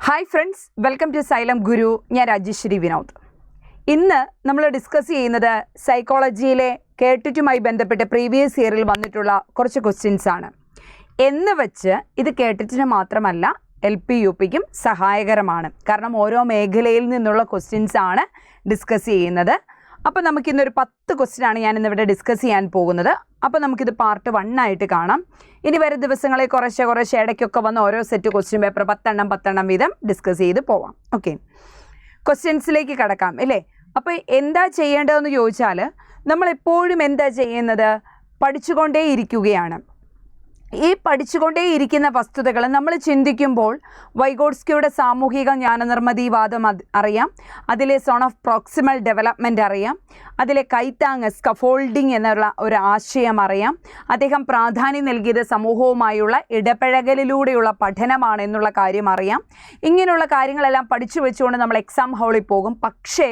Hi friends, welcome to Xylem Guru. ഞാൻ രാജേശ്വരി വിനോദ്. ഇന്ന് നമ്മൾ ഡിസ്കസ് ചെയ്യുന്നത് സൈക്കോളജിയിലെ കേട്ടിട്ടുമായി ബന്ധപ്പെട്ട് പ്രീവിയസ് ഇയറിൽ വന്നിട്ടുള്ള കുറച്ച് ക്വസ്റ്റ്യൻസ് ആണ്. എന്ന് വെച്ച് ഇത് കേട്ടിട്ടിന് മാത്രമല്ല LP UPക്കും സഹായകരമാണ്. കാരണം ഓരോ മേഖലയിൽ നിന്നുള്ള ക്വസ്റ്റ്യൻസ് ആണ് ഡിസ്കസ് ചെയ്യുന്നത്. അപ്പോൾ നമുക്കിന്നൊരു 10 ക്വസ്റ്റ്യനാണ് ഞാൻ ഇന്നിവിടെ ഡിസ്കസ് ചെയ്യാൻ പോകുന്നത്. അപ്പോൾ നമുക്കിത് പാർട്ട് 1 ആയിട്ട് കാണാം. ഇനി വരും ദിവസങ്ങളിൽ കുറേശ്ശെ ഇടയ്ക്കൊക്കെ വന്ന് ഓരോ സെറ്റ് ക്വസ്റ്റ്യൻ പേപ്പർ 10 വീതം ഡിസ്കസ് ചെയ്ത് പോവാം. ഓക്കെ, ക്വസ്റ്റ്യൻസിലേക്ക് കടക്കാം അല്ലേ. അപ്പോൾ എന്താ ചെയ്യേണ്ടതെന്ന് ചോദിച്ചാൽ നമ്മളെപ്പോഴും എന്താ ചെയ്യുന്നത്? പഠിച്ചുകൊണ്ടേയിരിക്കുകയാണ്. ഈ പഠിച്ചുകൊണ്ടേയിരിക്കുന്ന വസ്തുതകൾ നമ്മൾ ചിന്തിക്കുമ്പോൾ വൈഗോട്സ്കിയുടെ സാമൂഹിക ജ്ഞാനനിർമ്മിതിവാദം അറിയാം, അതിലെ സോൺ ഓഫ് പ്രോക്സിമൽ ഡെവലപ്മെൻറ്റ് അറിയാം, അതിലെ കൈത്താങ് സ്കഫോൾഡിങ് എന്നുള്ള ഒരു ആശയം അറിയാം. അദ്ദേഹം പ്രാധാന്യം നൽകിയത് സമൂഹവുമായുള്ള ഇടപഴകലിലൂടെയുള്ള പഠനമാണ് എന്നുള്ള കാര്യം അറിയാം. ഇങ്ങനെയുള്ള കാര്യങ്ങളെല്ലാം പഠിച്ചു വെച്ചുകൊണ്ട് നമ്മൾ എക്സാം ഹാളിൽ പോകും. പക്ഷേ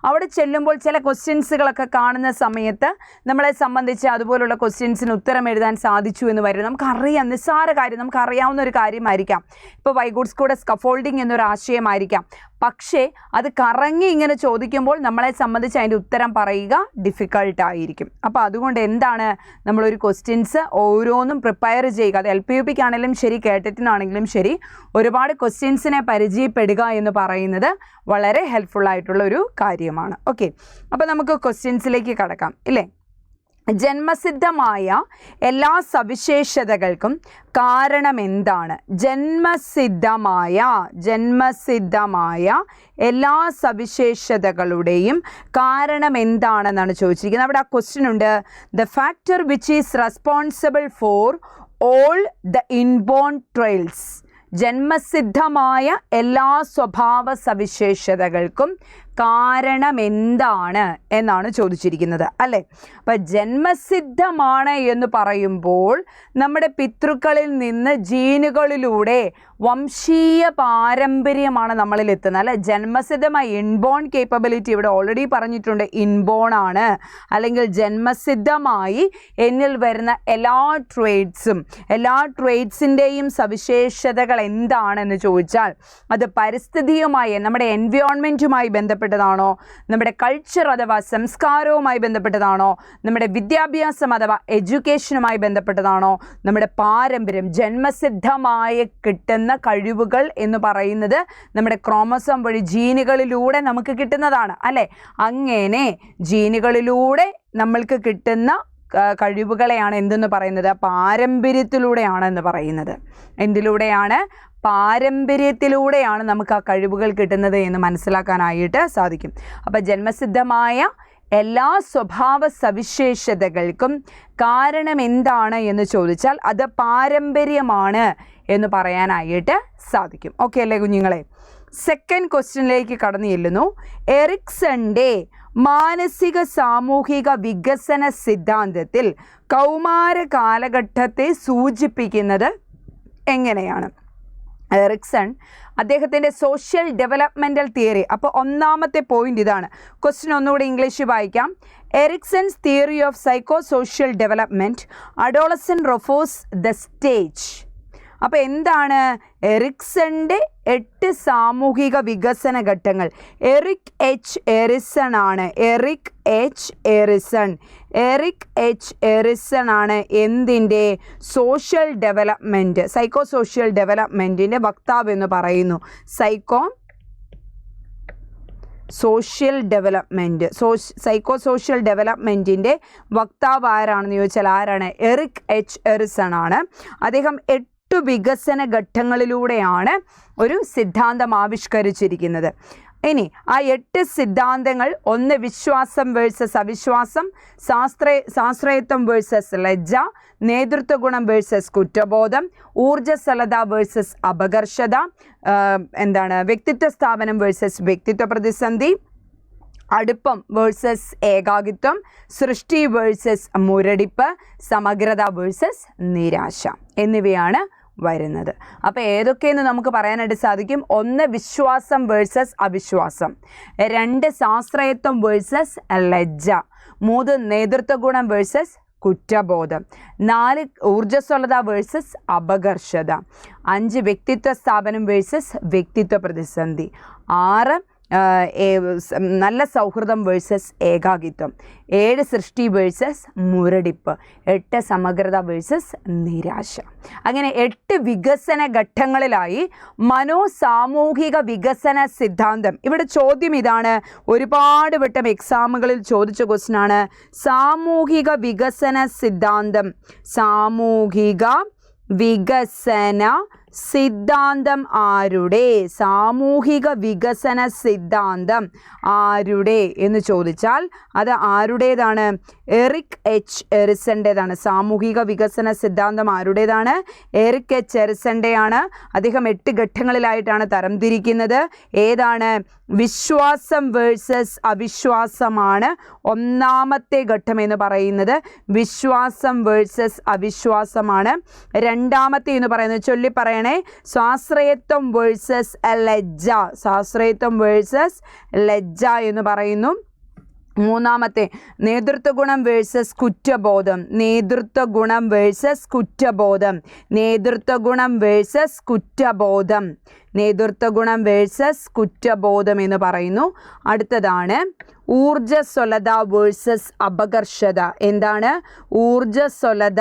അവിടെ ചെല്ലുമ്പോൾ ചില ക്വസ്റ്റ്യൻസുകളൊക്കെ കാണുന്ന സമയത്ത് നമ്മളെ സംബന്ധിച്ച് അതുപോലുള്ള ക്വസ്റ്റ്യൻസിന് ഉത്തരം എഴുതാൻ സാധിച്ചു എന്ന് വരും. നമുക്കറിയാം, നിസ്സാര കാര്യം, നമുക്കറിയാവുന്ന ഒരു കാര്യമായിരിക്കാം. ഇപ്പോൾ വൈഗോട്സ്കിയുടെ സ്കഫോൾഡിങ് എന്നൊരു ആശയമായിരിക്കാം. പക്ഷേ അത് കറങ്ങി ഇങ്ങനെ ചോദിക്കുമ്പോൾ നമ്മളെ സംബന്ധിച്ച് അതിൻ്റെ ഉത്തരം പറയുക ഡിഫിക്കൾട്ടായിരിക്കും. അപ്പോൾ അതുകൊണ്ട് എന്താണ് നമ്മളൊരു ക്വസ്റ്റ്യൻസ് ഓരോന്നും പ്രിപ്പയർ ചെയ്യുക. അത് LP UPക്കാണെങ്കിലും ശരി, കേട്ടിട്ടിനാണെങ്കിലും ശരി, ഒരുപാട് ക്വസ്റ്റ്യൻസിനെ പരിചയപ്പെടുക എന്ന് പറയുന്നത് വളരെ ഹെൽപ്ഫുള്ളായിട്ടുള്ള ഒരു കാര്യമാണ്. ഓക്കെ, അപ്പോൾ നമുക്ക് ക്വസ്റ്റ്യൻസിലേക്ക് കടക്കാം ഇല്ലേ. ജന്മസിദ്ധമായ എല്ലാ സവിശേഷതകൾക്കും കാരണം എന്താണ്? ജന്മസിദ്ധമായ എല്ലാ സവിശേഷതകളുടെയും കാരണം എന്താണെന്നാണ് ചോദിച്ചിരിക്കുന്നത്. അവിടെ ആ ക്വസ്റ്റ്യൻ ഉണ്ട്, the factor which is responsible for all the inborn traits. ജന്മസിദ്ധമായ എല്ലാ സ്വഭാവ സവിശേഷതകൾക്കും കാരണം എന്താണ് എന്നാണ് ചോദിച്ചിരിക്കുന്നത് അല്ലേ. അപ്പം ജന്മസിദ്ധമാണ് എന്ന് പറയുമ്പോൾ നമ്മുടെ പിതൃക്കളിൽ നിന്ന് ജീനുകളിലൂടെ വംശീയ പാരമ്പര്യമാണ് നമ്മളിൽ എത്തുന്നത് അല്ലെ. ജന്മസിദ്ധമായ ഇൻബോൺ കേപ്പബിലിറ്റി ഇവിടെ ഓൾറെഡി പറഞ്ഞിട്ടുണ്ട്, ഇൻബോൺ ആണ്. അല്ലെങ്കിൽ ജന്മസിദ്ധമായി എന്നിൽ വരുന്ന എല്ലാ ട്രേഡ്സിൻ്റെയും സവിശേഷതകൾ എന്താണെന്ന് ചോദിച്ചാൽ അത് പരിസ്ഥിതിയുമായി, നമ്മുടെ എൻവയോൺമെൻറ്റുമായി ബന്ധപ്പെട്ടതാണോ, നമ്മുടെ കൾച്ചർ അഥവാ സംസ്കാരവുമായി ബന്ധപ്പെട്ടതാണോ, നമ്മുടെ വിദ്യാഭ്യാസം അഥവാ എഡ്യൂക്കേഷനുമായി ബന്ധപ്പെട്ടതാണോ, നമ്മുടെ പാരമ്പര്യം, ജന്മസിദ്ധമായി കിട്ടുന്ന കഴിവുകൾ എന്ന് പറയുന്നത് നമ്മുടെ ക്രോമസോം വഴി ജീനുകളിലൂടെ നമുക്ക് കിട്ടുന്നതാണ് അല്ലേ. അങ്ങനെ ജീനുകളിലൂടെ നമ്മൾക്ക് കിട്ടുന്ന കഴിവുകളെയാണ് എന്തെന്ന് പറയുന്നത്? പാരമ്പര്യത്തിലൂടെയാണ് എന്ന് പറയുന്നത്. എന്തിലൂടെയാണ്? പാരമ്പര്യത്തിലൂടെയാണ് നമുക്ക് ആ കഴിവുകൾ കിട്ടുന്നത് എന്ന് മനസ്സിലാക്കാനായിട്ട് സാധിക്കും. അപ്പോൾ ജന്മസിദ്ധമായ എല്ലാ സ്വഭാവ സവിശേഷതകൾക്കും കാരണം എന്താണ് എന്ന് ചോദിച്ചാൽ അത് പാരമ്പര്യമാണ് എന്ന് പറയാനായിട്ട് സാധിക്കും. ഓക്കെ അല്ലേ കുഞ്ഞുങ്ങളെ. സെക്കൻഡ് ക്വസ്റ്റ്യനിലേക്ക് കടന്നു ചെല്ലുന്നു. എറിക്സന്റെ മാനസിക സാമൂഹിക വികസന സിദ്ധാന്തത്തിൽ കൗമാര കാലഘട്ടത്തെ സൂചിപ്പിക്കുന്നത് എങ്ങനെയാണ്? എറിക്സൺ അദ്ദേഹത്തിൻ്റെ സോഷ്യൽ ഡെവലപ്മെൻ്റൽ തിയറി. അപ്പോൾ ഒന്നാമത്തെ പോയിന്റ് ഇതാണ്. ക്വസ്റ്റ്യൻ ഒന്നുകൂടി ഇംഗ്ലീഷ് വായിക്കാം. Erikson's theory of psycho social development, adolescent refers the stage. അപ്പോൾ എന്താണ് എറിക്സന്റെ 8 സാമൂഹിക വികസന ഘട്ടങ്ങൾ? എറിക് എച്ച് എറിസൺ ആണ് എന്തിൻ്റെ? സോഷ്യൽ ഡെവലപ്മെൻറ്റ്, സൈക്കോ സോഷ്യൽ ഡെവലപ്മെൻറ്റിൻ്റെ വക്താവ് എന്ന് പറയുന്നു. സൈക്കോ സോഷ്യൽ ഡെവലപ്മെൻറ്റിൻ്റെ വക്താവ് ആരാണെന്ന് ചോദിച്ചാൽ ആരാണ്? എറിക് എച്ച് എറിസൺ ആണ്. അദ്ദേഹം 8 വികസന ഘട്ടങ്ങളിലൂടെയാണ് ഒരു സിദ്ധാന്തം ആവിഷ്കരിച്ചിരിക്കുന്നത്. ഇനി ആ 8 സിദ്ധാന്തങ്ങൾ: ഒന്ന് വിശ്വാസം വേഴ്സസ് അവിശ്വാസം, സാശ്രയത്വം വേഴ്സസ് ലജ്ജ, നേതൃത്വ ഗുണം വേഴ്സസ് കുറ്റബോധം, ഊർജ്ജസ്വലത വേഴ്സസ് അപകർഷത, വ്യക്തിത്വ സ്ഥാപനം വേഴ്സസ് വ്യക്തിത്വ പ്രതിസന്ധി, അടുപ്പം വേഴ്സസ് ഏകാകിത്വം, സൃഷ്ടി വേഴ്സസ് മുരടിപ്പ്, സമഗ്രത വേഴ്സസ് നിരാശ എന്നിവയാണ് വരുന്നത്. അപ്പോൾ ഏതൊക്കെയെന്ന് നമുക്ക് പറയാനായിട്ട് സാധിക്കും? ഒന്ന് വിശ്വാസം വേഴ്സസ് അവിശ്വാസം, 2 സാശ്രയത്വം വേഴ്സസ് ലജ്ജ, 3 നേതൃത്വ ഗുണം വേഴ്സസ് കുറ്റബോധം. 4 ഊർജ്ജസ്വലത വേഴ്സസ് അപകർഷത. 5 വ്യക്തിത്വ സ്ഥാപനം വേഴ്സസ് വ്യക്തിത്വ പ്രതിസന്ധി. 6 നല്ല സൗഹൃദം വേഴ്സസ് ഏകാകിത്വം. 7 സൃഷ്ടി വേഴ്സസ് മുരടിപ്പ്. 8 സമഗ്രത വേഴ്സസ് നിരാശ. അങ്ങനെ 8 വികസന ഘട്ടങ്ങളിലായി മനോസാമൂഹിക വികസന സിദ്ധാന്തം. ഇവിടെ ചോദ്യം ഇതാണ്, ഒരുപാട് വട്ടം എക്സാമുകളിൽ ചോദിച്ച ക്വസ്റ്റ്യനാണ്. സാമൂഹിക വികസന സിദ്ധാന്തം, സാമൂഹിക വികസന സിദ്ധാന്തം ആരുടെ? സാമൂഹിക വികസന സിദ്ധാന്തം ആരുടെ എന്ന് ചോദിച്ചാൽ അത് ആരുടേതാണ്? എറിക് എച്ച് എറിസൻ്റെതാണ്. സാമൂഹിക വികസന സിദ്ധാന്തം ആരുടേതാണ്? എറിക് എച്ച് എറിസൻ്റെയാണ്. അദ്ദേഹം 8 ഘട്ടങ്ങളിലായിട്ടാണ് തരംതിരിക്കുന്നത്. ഏതാണ്? വിശ്വാസം വേഴ്സസ് അവിശ്വാസമാണ് ഒന്നാമത്തെ ഘട്ടം എന്ന് പറയുന്നത്. വിശ്വാസം വേഴ്സസ് അവിശ്വാസമാണ്. രണ്ടാമത്തെ എന്ന് പറയുന്നത് ചൊല്ലി പറയണേ, സ്വാശ്രയത്വം വേഴ്സസ് ലജ്ജ. സ്വാശ്രയത്വം വേഴ്സസ് ലജ്ജ എന്ന് പറയുന്നു. മൂന്നാമത്തെ നേതൃത്വ ഗുണം വേഴ്സസ് കുറ്റബോധം. നേതൃത്വ ഗുണം വേഴ്സസ് കുറ്റബോധം. നേതൃത്വ ഗുണം വേഴ്സസ് കുറ്റബോധം. നേതൃത്വ ഗുണം വേഴ്സസ് കുറ്റബോധം എന്ന് പറയുന്നു. അടുത്തതാണ് ഊർജ്ജസ്വലത വേഴ്സസ് അപകർഷത. എന്താണ്? ഊർജ്ജസ്വലത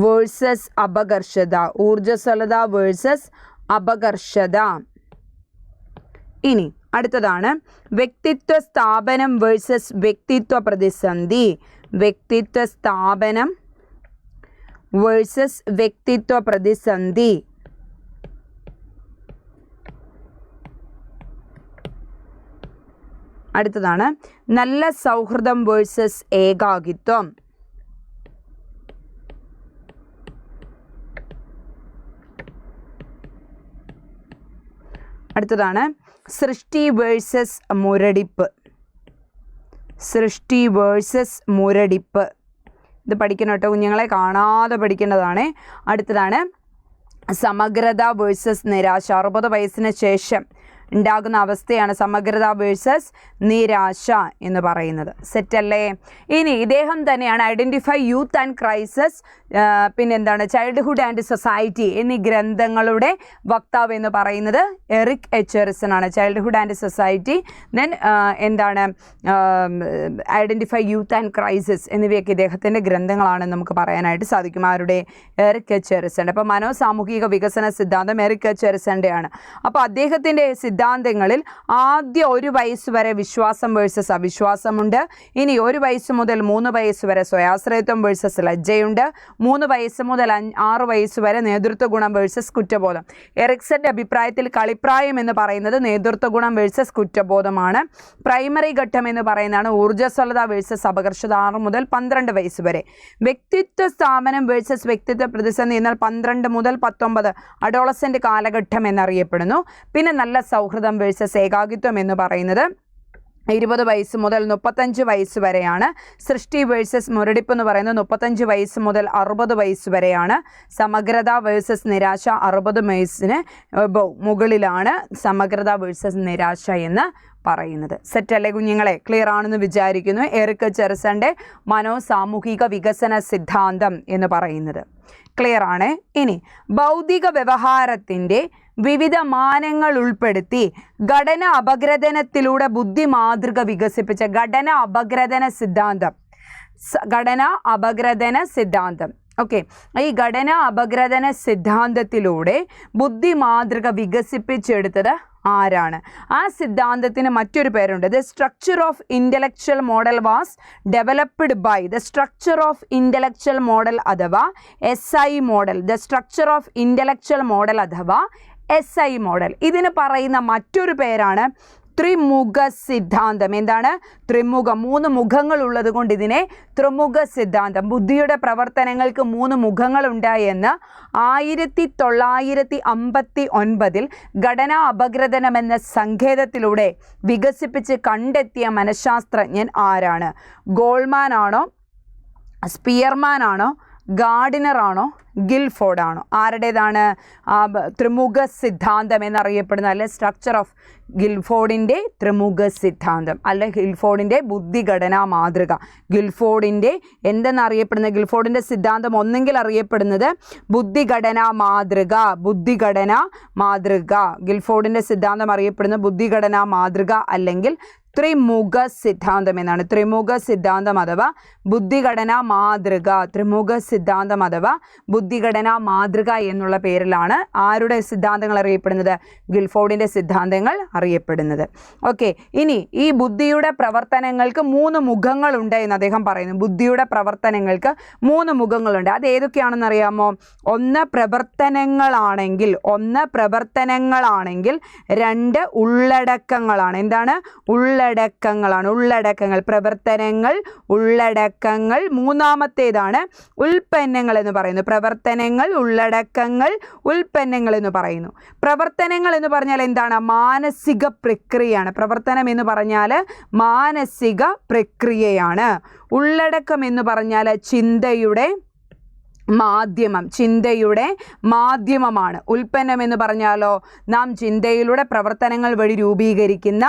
വേഴ്സസ് അപകർഷത. ഊർജ്ജസ്വലത വേഴ്സസ് അപകർഷത. ഇനി അടുത്തതാണ് വ്യക്തിത്വ സ്ഥാപനം വേഴ്സസ് വ്യക്തിത്വ പ്രതിസന്ധി. വ്യക്തിത്വ സ്ഥാപനം വേഴ്സസ് വ്യക്തിത്വ പ്രതിസന്ധി. അടുത്തതാണ് നല്ല സൗഹൃദം വേഴ്സസ് ഏകാകിത്വം. അടുത്തതാണ് സൃഷ്ടി വേഴ്സസ് മുരടിപ്പ്. സൃഷ്ടി വേഴ്സസ് മുരടിപ്പ്. ഇത് പഠിക്കണം കേട്ടോ കുഞ്ഞുങ്ങളെ, കാണാതെ പഠിക്കേണ്ടതാണ്. അടുത്തതാണ് സമഗ്രത വേഴ്സസ് നിരാശ. 60 വയസ്സിന് ശേഷം ഉണ്ടാകുന്ന അവസ്ഥയാണ് സമഗ്രത വേഴ്സസ് നിരാശ എന്ന് പറയുന്നത്. സെറ്റല്ലേ? ഇനി ഇദ്ദേഹം തന്നെയാണ് ഐഡൻറ്റിഫൈ യൂത്ത് ആൻഡ് ക്രൈസിസ്, പിന്നെന്താണ് ചൈൽഡ്ഹുഡ് ആൻഡ് സൊസൈറ്റി എന്നീ ഗ്രന്ഥങ്ങളുടെ വക്താവ് എന്ന് പറയുന്നത് എറിക് എച്ച് എറിസൺ ആണ്. ചൈൽഡ്ഹുഡ് ആൻഡ് സൊസൈറ്റി, ദെൻ എന്താണ് ഐഡൻറ്റിഫൈ യൂത്ത് ആൻഡ് ക്രൈസിസ് എന്നിവയൊക്കെ ഇദ്ദേഹത്തിൻ്റെ ഗ്രന്ഥങ്ങളാണെന്ന് നമുക്ക് പറയാനായിട്ട് സാധിക്കും. ആരുടെ? Eric H Erikson. അപ്പോൾ മനോസാമൂഹിക വികസന സിദ്ധാന്തം എറിക് എച്ച് എറിസൻ്റെയാണ്. അപ്പോൾ അദ്ദേഹത്തിൻ്റെ സിദ്ധാന്തങ്ങളിൽ ആദ്യ 1 വയസ്സ് വരെ വിശ്വാസം വേഴ്സസ് അവിശ്വാസമുണ്ട്. ഇനി 1 വയസ്സ് മുതൽ 3 വയസ്സ് വരെ സ്വയാശ്രയത്വം വേഴ്സസ് ലജ്ജയുണ്ട്. 3 വയസ്സ് മുതൽ 6 വയസ്സ് വരെ നേതൃത്വ ഗുണം വേഴ്സസ് കുറ്റബോധം. എറിക്സന്റെ അഭിപ്രായത്തിൽ കളിപ്രായം എന്ന് പറയുന്നത് നേതൃത്വ ഗുണം വേഴ്സസ് കുറ്റബോധമാണ്. പ്രൈമറി ഘട്ടം എന്ന് പറയുന്നതാണ് ഊർജ്ജസ്വലത വേഴ്സസ് അപകർഷത. 6 മുതൽ 12 വയസ്സ് വരെ. വ്യക്തിത്വ സ്ഥാപനം വേഴ്സസ് വ്യക്തിത്വ പ്രതിസന്ധി എന്നാൽ 12 മുതൽ 19 അഡോളസെന്റ് കാലഘട്ടം എന്നറിയപ്പെടുന്നു. പിന്നെ നല്ല സൗഹൃദം വേഴ്സസ് ഏകാകിത്വം എന്ന് പറയുന്നത് 20 വയസ്സ് മുതൽ 35 വയസ്സ് വരെയാണ്. സൃഷ്ടി വേഴ്സസ് മുരടിപ്പ് എന്ന് പറയുന്നത് 35 വയസ്സ് മുതൽ 60 വയസ്സ് വരെയാണ്. സമഗ്രത വേഴ്സസ് നിരാശ 60 വയസ്സിന് മുകളിലാണ് സമഗ്രത വേഴ്സസ് നിരാശ എന്ന് പറയുന്നത്. സെറ്റല്ലേ കുഞ്ഞുങ്ങളെ? ക്ലിയർ ആണെന്ന് വിചാരിക്കുന്നു. എറിക് എച്ച് എറിസന്റെ മനോസാമൂഹിക വികസന സിദ്ധാന്തം എന്ന് പറയുന്നത് ക്ലിയർ ആണ്. ഇനി ഭൗതിക വ്യവഹാരത്തിൻ്റെ വിവിധ മാനങ്ങൾ ഉൾപ്പെടുത്തി ഘടന അപഗ്രഥനത്തിലൂടെ ബുദ്ധി മാതൃക വികസിപ്പിച്ച ഘടന അപഗ്രഥന സിദ്ധാന്തം. ഘടന അപഗ്രഥന സിദ്ധാന്തം. ഓക്കെ, ഈ ഘടന അപഗ്രഥന സിദ്ധാന്തത്തിലൂടെ ബുദ്ധി മാതൃക വികസിപ്പിച്ചെടുത്തത് ആരാണ്? ആ സിദ്ധാന്തത്തിന് മറ്റൊരു പേരുണ്ട്. The structure of intellectual model was developed by the structure of intellectual model അഥവാ SI മോഡൽ. The structure of intellectual model അഥവാ SI മോഡൽ. ഇതിന് പറയുന്ന മറ്റൊരു പേരാണ് ത്രിമുഖ സിദ്ധാന്തം. എന്താണ്? ത്രിമുഖം. 3 മുഖങ്ങൾ ഉള്ളത് കൊണ്ട് ഇതിനെ ത്രിമുഖ സിദ്ധാന്തം. ബുദ്ധിയുടെ പ്രവർത്തനങ്ങൾക്ക് 3 മുഖങ്ങളുണ്ടായി എന്ന് 1959 ഘടനാ അപഗ്രഥനം എന്ന സങ്കേതത്തിലൂടെ വികസിപ്പിച്ച് കണ്ടെത്തിയ മനഃശാസ്ത്രജ്ഞൻ ആരാണ്? ഗോൾമാൻ ആണോ, സ്പിയർമാൻ ആണോ, ഗാർഡിനർ ആണോ ഗിൽഫോർഡ് ആണോ? ആരുടേതാണ് ത്രിമുഖ സിദ്ധാന്തം എന്നറിയപ്പെടുന്ന, അല്ലെ സ്ട്രക്ചർ ഓഫ് ഗിൽഫോർഡിൻ്റെ ത്രിമുഖ സിദ്ധാന്തം, അല്ലെ ഗിൽഫോർഡിൻ്റെ ബുദ്ധിഘടനാ മാതൃക. ഗിൽഫോർഡിൻ്റെ എന്തെന്നറിയപ്പെടുന്നത്? ഗിൽഫോർഡിൻ്റെ സിദ്ധാന്തം ഒന്നെങ്കിൽ അറിയപ്പെടുന്നത് ബുദ്ധിഘടനാ മാതൃക, ബുദ്ധിഘടനാ മാതൃക. ഗിൽഫോർഡിൻ്റെ സിദ്ധാന്തം അറിയപ്പെടുന്ന ബുദ്ധിഘടനാ മാതൃക അല്ലെങ്കിൽ ത്രിമുഖ സിദ്ധാന്തം എന്നാണ്. ത്രിമുഖ സിദ്ധാന്തം അഥവാ ബുദ്ധിഘടനാ മാതൃക, ത്രിമുഖ സിദ്ധാന്തം അഥവാ ബുദ്ധിഘടനാ മാതൃക എന്നുള്ള പേരിലാണ് ആരുടെ സിദ്ധാന്തങ്ങൾ അറിയപ്പെടുന്നത്? ഗിൽഫോർഡിൻ്റെ സിദ്ധാന്തങ്ങൾ അറിയപ്പെടുന്നത്. ഓക്കെ, ഇനി ഈ ബുദ്ധിയുടെ പ്രവർത്തനങ്ങൾക്ക് 3 മുഖങ്ങളുണ്ട് എന്ന് അദ്ദേഹം പറയുന്നു. ബുദ്ധിയുടെ പ്രവർത്തനങ്ങൾക്ക് 3 മുഖങ്ങളുണ്ട്. അത് ഏതൊക്കെയാണെന്ന് അറിയാമോ? ഒന്ന് പ്രവർത്തനങ്ങളാണെങ്കിൽ 2 ഉള്ളടക്കങ്ങളാണ്. എന്താണ്? ഉള്ളടക്കങ്ങളാണ്. ഉള്ളടക്കങ്ങൾ, പ്രവർത്തനങ്ങൾ, ഉള്ളടക്കങ്ങൾ. മൂന്നാമത്തേതാണ് ഉൽപ്പന്നങ്ങൾ എന്ന് പറയുന്നു. പ്രവർത്തനങ്ങൾ, ഉള്ളടക്കങ്ങൾ, ഉൽപ്പന്നങ്ങൾ എന്ന് പറയുന്നു. പ്രവർത്തനങ്ങൾ എന്ന് പറഞ്ഞാൽ എന്താണ്? മാനസിക പ്രക്രിയയാണ്. പ്രവർത്തനം എന്ന് പറഞ്ഞാൽ മാനസിക പ്രക്രിയയാണ്. ഉള്ളടക്കം എന്ന് പറഞ്ഞാൽ ചിന്തയുടെ മാധ്യമമാണ്. ഉൽപ്പന്നം എന്ന് പറഞ്ഞാലോ നാം ചിന്തയിലൂടെ പ്രവർത്തനങ്ങൾ വഴി രൂപീകരിക്കുന്ന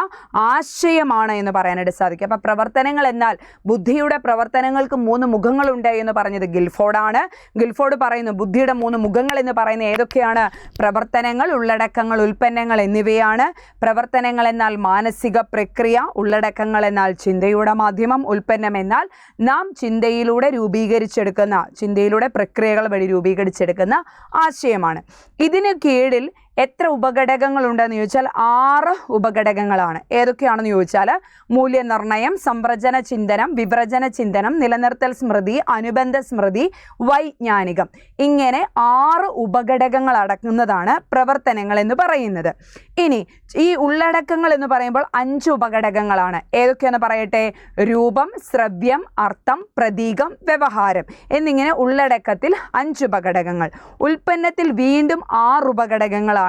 ആശയമാണ് എന്ന് പറയാനായിട്ട് സാധിക്കും. അപ്പം പ്രവർത്തനങ്ങൾ എന്നാൽ ബുദ്ധിയുടെ പ്രവർത്തനങ്ങൾക്ക് 3 മുഖങ്ങളുണ്ട് എന്ന് പറഞ്ഞത് ഗിൽഫോർഡാണ്. ഗിൽഫോർഡ് പറയുന്നു ബുദ്ധിയുടെ 3 മുഖങ്ങൾ എന്ന് പറയുന്നത് ഏതൊക്കെയാണ്? പ്രവർത്തനങ്ങൾ, ഉള്ളടക്കങ്ങൾ, ഉൽപ്പന്നങ്ങൾ എന്നിവയാണ്. പ്രവർത്തനങ്ങൾ എന്നാൽ മാനസിക പ്രക്രിയ, ഉള്ളടക്കങ്ങൾ എന്നാൽ ചിന്തയുടെ മാധ്യമം, ഉൽപ്പന്നം എന്നാൽ നാം ചിന്തയിലൂടെ പ്രക്രിയകൾ വഴി രൂപീകരിച്ചെടുക്കുന്ന ആശയമാണ്. ഇതിന് കീഴിൽ എത്ര ഉപഘടകങ്ങളുണ്ടെന്ന് ചോദിച്ചാൽ 6 ഉപഘടകങ്ങളാണ്. ഏതൊക്കെയാണെന്ന് ചോദിച്ചാൽ മൂല്യനിർണ്ണയം, സംവ്രജന ചിന്തനം, വിവ്രജന ചിന്തനം, നിലനിർത്തൽ സ്മൃതി, അനുബന്ധ സ്മൃതി, വൈജ്ഞാനികം. ഇങ്ങനെ 6 ഉപഘടകങ്ങൾ അടങ്ങുന്നതാണ് പ്രവർത്തനങ്ങൾ എന്ന് പറയുന്നത്. ഇനി ഈ ഉള്ളടക്കങ്ങൾ എന്ന് പറയുമ്പോൾ 5 ഉപഘടകങ്ങളാണ്. ഏതൊക്കെയാണെന്ന് പറയട്ടെ? രൂപം, ശ്രവ്യം, അർത്ഥം, പ്രതീകം, വ്യവഹാരം എന്നിങ്ങനെ ഉള്ളടക്കത്തിൽ 5 ഉപഘടകങ്ങൾ. ഉൽപ്പന്നത്തിൽ വീണ്ടും 6 ഉപഘടകങ്ങളാണ്.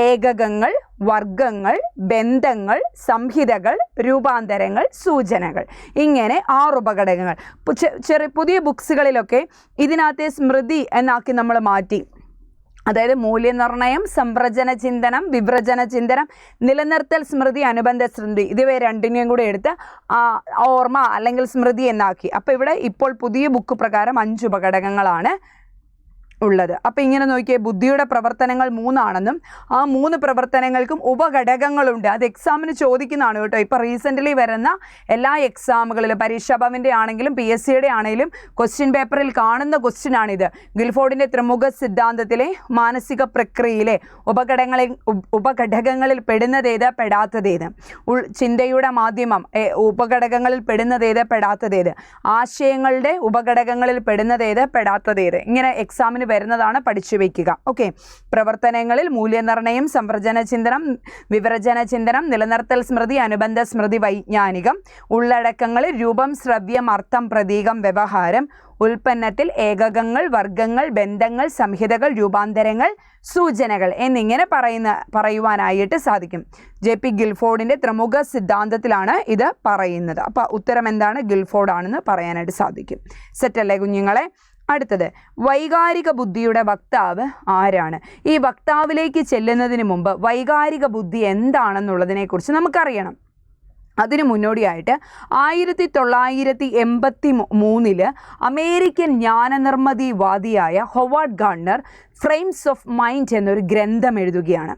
ഏകകങ്ങൾ, വർഗങ്ങൾ, ബന്ധങ്ങൾ, സംഹിതകൾ, രൂപാന്തരങ്ങൾ, സൂചനകൾ. ഇങ്ങനെ 6 ഉപഘടകങ്ങൾ. പുതിയ ബുക്സുകളിലൊക്കെ ഇതിനകത്തെ സ്മൃതി എന്നാക്കി നമ്മൾ മാറ്റി. അതായത് മൂല്യനിർണ്ണയം, സംവ്രജന ചിന്തനം, വിവ്രജന ചിന്തനം, നിലനിർത്തൽ സ്മൃതി, അനുബന്ധ സ്മൃതി, ഇതിവയെ രണ്ടിനെയും കൂടെ എടുത്ത് ഓർമ്മ അല്ലെങ്കിൽ സ്മൃതി എന്നാക്കി. അപ്പോൾ ഇവിടെ ഇപ്പോൾ പുതിയ ബുക്ക് പ്രകാരം 5 ഉപഘടകങ്ങളാണ് ഉള്ളത്. അപ്പോൾ ഇങ്ങനെ നോക്കിയേ, ബുദ്ധിയുടെ പ്രവർത്തനങ്ങൾ 3 ആണെന്നും ആ 3 പ്രവർത്തനങ്ങൾക്കും ഉപഘടകങ്ങളുണ്ട്. അത് എക്സാമിന് ചോദിക്കുന്നതാണ് കേട്ടോ. ഇപ്പോൾ റീസെൻ്റ്ലി വരുന്ന എല്ലാ എക്സാമുകളിലും, പരീക്ഷാ ഭവൻ്റെ ആണെങ്കിലും PSCയുടെ ആണെങ്കിലും ക്വസ്റ്റ്യൻ പേപ്പറിൽ കാണുന്ന ക്വസ്റ്റ്യൻ ആണിത്. ഗിൽഫോർഡിൻ്റെ ത്രിമുഖ സിദ്ധാന്തത്തിലെ മാനസിക പ്രക്രിയയിലെ ഉപഘടകങ്ങളിൽ പെടുന്നതേത്, പെടാത്തതേത്, ചിന്തയുടെ മാധ്യമം ഉപഘടകങ്ങളിൽ പെടുന്നതേത്, പെടാത്തതേത്, ആശയങ്ങളുടെ ഉപഘടകങ്ങളിൽ പെടുന്നതേത്, പെടാത്തതേത്, ഇങ്ങനെ എക്സാമിന് വരുന്നതാണ്. പഠിച്ചു വയ്ക്കുക. ഓക്കെ, പ്രവർത്തനങ്ങളിൽ മൂല്യനിർണ്ണയം, സംവ്രജന ചിന്തനം, വിവ്രജന ചിന്തനം, നിലനിർത്തൽ സ്മൃതി, അനുബന്ധ സ്മൃതി, വൈജ്ഞാനികം. ഉള്ളടക്കങ്ങളിൽ രൂപം, ശ്രവ്യം, അർത്ഥം, പ്രതീകം, വ്യവഹാരം. ഉൽപ്പന്നത്തിൽ ഏകകങ്ങൾ, വർഗങ്ങൾ, ബന്ധങ്ങൾ, സംഹിതകൾ, രൂപാന്തരങ്ങൾ, സൂചനകൾ എന്നിങ്ങനെ പറയുവാനായിട്ട് സാധിക്കും. JP ഗിൽഫോർഡിൻ്റെ ത്രിമുഖ സിദ്ധാന്തത്തിലാണ് ഇത് പറയുന്നത്. അപ്പോൾ ഉത്തരം എന്താണ്? ഗിൽഫോർഡ് ആണെന്ന് പറയാനായിട്ട് സാധിക്കും. സെറ്റല്ലേ കുഞ്ഞുങ്ങളെ? അടുത്തത്, വൈകാരിക ബുദ്ധിയുടെ വക്താവ് ആരാണ്? ഈ വക്താവിലേക്ക് ചെല്ലുന്നതിന് മുമ്പ് വൈകാരിക ബുദ്ധി എന്താണെന്നുള്ളതിനെക്കുറിച്ച് നമുക്കറിയണം. അതിന് മുന്നോടിയായിട്ട് 1983 അമേരിക്കൻ ജ്ഞാനനിർമ്മിതിവാദിയായ Howard Gardner frames of mind എന്നൊരു ഗ്രന്ഥം എഴുതുകയാണ്.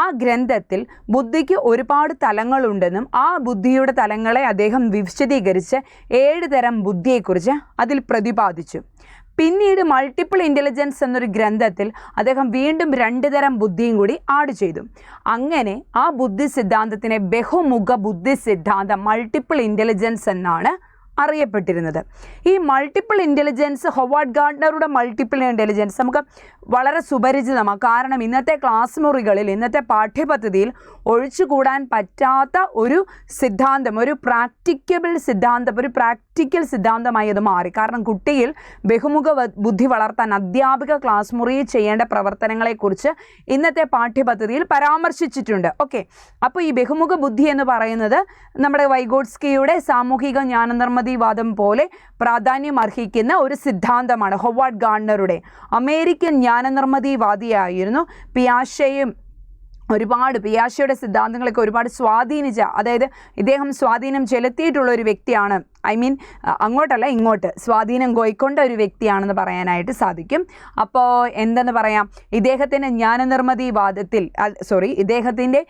ആ ഗ്രന്ഥത്തിൽ ബുദ്ധിക്ക് ഒരുപാട് തലങ്ങളുണ്ടെന്നും ആ ബുദ്ധിയുടെ തലങ്ങളെ അദ്ദേഹം വിശദീകരിച്ച് 7 തരം ബുദ്ധിയെക്കുറിച്ച് അതിൽ പ്രതിപാദിച്ചു. പിന്നീട് മൾട്ടിപ്പിൾ ഇൻ്റലിജൻസ് എന്നൊരു ഗ്രന്ഥത്തിൽ അദ്ദേഹം വീണ്ടും 2 തരം ബുദ്ധിയും കൂടി ആഡ് ചെയ്തു. അങ്ങനെ ആ ബുദ്ധി സിദ്ധാന്തത്തിനെ ബഹുമുഖ ബുദ്ധി സിദ്ധാന്തം, മൾട്ടിപ്പിൾ ഇൻ്റലിജൻസ് എന്നാണ് അറിയപ്പെട്ടിരുന്നത്. ഈ മൾട്ടിപ്പിൾ ഇൻ്റലിജൻസ്, ഹൊവാർഡ് ഗാർഡ്നറുടെ മൾട്ടിപ്പിൾ ഇൻ്റലിജൻസ് നമുക്ക് വളരെ സുപരിചിതമാണ്. കാരണം ഇന്നത്തെ ക്ലാസ് മുറികളിൽ, ഇന്നത്തെ പാഠ്യപദ്ധതിയിൽ ഒഴിച്ചുകൂടാൻ പറ്റാത്ത ഒരു സിദ്ധാന്തം, ഒരു പ്രാക്ടിക്കബിൾ സിദ്ധാന്തം, ഒരു പ്രാക്ടിക്കൽ സിദ്ധാന്തമായി അത് മാറി. കാരണം കുട്ടിയിൽ ബഹുമുഖ ബുദ്ധി വളർത്താൻ അധ്യാപിക ക്ലാസ് മുറിയിൽ ചെയ്യേണ്ട പ്രവർത്തനങ്ങളെക്കുറിച്ച് ഇന്നത്തെ പാഠ്യപദ്ധതിയിൽ പരാമർശിച്ചിട്ടുണ്ട്. ഓക്കെ, അപ്പോൾ ഈ ബഹുമുഖ ബുദ്ധി എന്ന് പറയുന്നത് നമ്മുടെ വൈഗോട്സ്കിയുടെ സാമൂഹിക ജ്ഞാനനിർമ്മിതി ജ്ഞാനനിർമ്മിതിവാദം പോലെ പ്രാധാന്യം അർഹിക്കുന്ന ഒരു സിദ്ധാന്തമാണ് ഹൊവാർഡ് ഗാർഡനറുടെ. അമേരിക്കൻ ജ്ഞാനനിർമ്മിതിവാദിയായിരുന്നു പിയാഷെയും. പിയാഷെയുടെ സിദ്ധാന്തങ്ങളൊക്കെ ഒരുപാട് സ്വാധീനിച്ച, അതായത് ഇദ്ദേഹം സ്വാധീനം ചെലുത്തിയിട്ടുള്ള ഒരു വ്യക്തിയാണ്. അങ്ങോട്ടല്ല ഇങ്ങോട്ട് സ്വാധീനം കൈക്കൊണ്ട ഒരു വ്യക്തിയാണെന്ന് പറയാനായിട്ട് സാധിക്കും. അപ്പോൾ എന്തെന്ന് പറയാം, ഇദ്ദേഹത്തിൻ്റെ ജ്ഞാനനിർമ്മിതിവാദത്തിൽ ഇദ്ദേഹത്തിൻ്റെ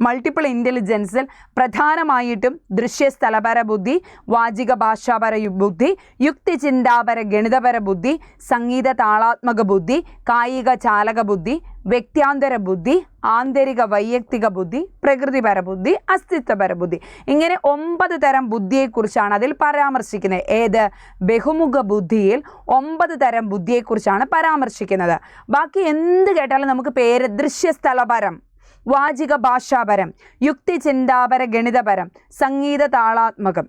മൾട്ടിപ്പിൾ ഇൻ്റലിജൻസിൽ പ്രധാനമായിട്ടും ദൃശ്യസ്ഥലപര ബുദ്ധി, വാചിക ഭാഷാപര ബുദ്ധി, യുക്തിചിന്താപര ഗണിതപര ബുദ്ധി, സംഗീത താളാത്മക ബുദ്ധി, കായിക ചാലക ബുദ്ധി, വ്യക്ത്യാന്തര ബുദ്ധി, ആന്തരിക വൈയക്തിക ബുദ്ധി, പ്രകൃതിപര ബുദ്ധി, അസ്തിത്വപര ബുദ്ധി, ഇങ്ങനെ 9 തരം ബുദ്ധിയെക്കുറിച്ചാണ് അതിൽ പരാമർശിക്കുന്നത്. ഏത്? ബഹുമുഖ ബുദ്ധിയിൽ 9 തരം ബുദ്ധിയെക്കുറിച്ചാണ് പരാമർശിക്കുന്നത്. ബാക്കി എന്ത് കേട്ടാലും നമുക്ക് പേര് ദൃശ്യസ്ഥലപരം, വാചിക ഭാഷാപരം, യുക്തിചിന്താപര ഗണിതപരം, സംഗീത താളാത്മകം,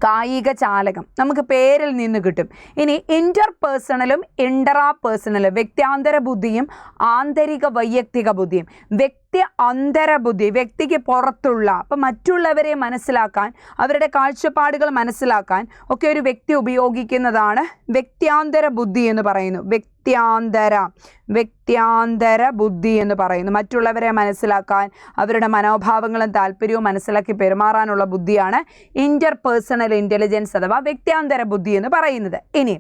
കായിക ചാലകം നമുക്ക് പേരിൽ നിന്ന് കിട്ടും. ഇനി ഇന്റർപേഴ്സണലും ഇൻട്രാപേഴ്സണലും, വ്യക്ത്യാന്തര ബുദ്ധിയും ആന്തരിക വൈയക്തിക ബുദ്ധിയും. അന്തര ബുദ്ധി, വ്യക്തിക്ക് പുറത്തുള്ള, അപ്പം മറ്റുള്ളവരെ മനസ്സിലാക്കാൻ, അവരുടെ കാഴ്ചപ്പാടുകൾ മനസ്സിലാക്കാൻ ഒക്കെ ഒരു വ്യക്തി ഉപയോഗിക്കുന്നതാണ് വ്യക്ത്യാന്തര ബുദ്ധി എന്ന് പറയുന്നു. വ്യക്ത്യാന്തര ബുദ്ധി എന്ന് പറയുന്നു. മറ്റുള്ളവരെ മനസ്സിലാക്കാൻ, അവരുടെ മനോഭാവങ്ങളും താല്പര്യവും മനസ്സിലാക്കി പെരുമാറാനുള്ള ബുദ്ധിയാണ് ഇന്റർപേഴ്സണൽ ഇൻ്റലിജൻസ് അഥവാ വ്യക്ത്യാന്തര ബുദ്ധി എന്ന് പറയുന്നത്. ഇനി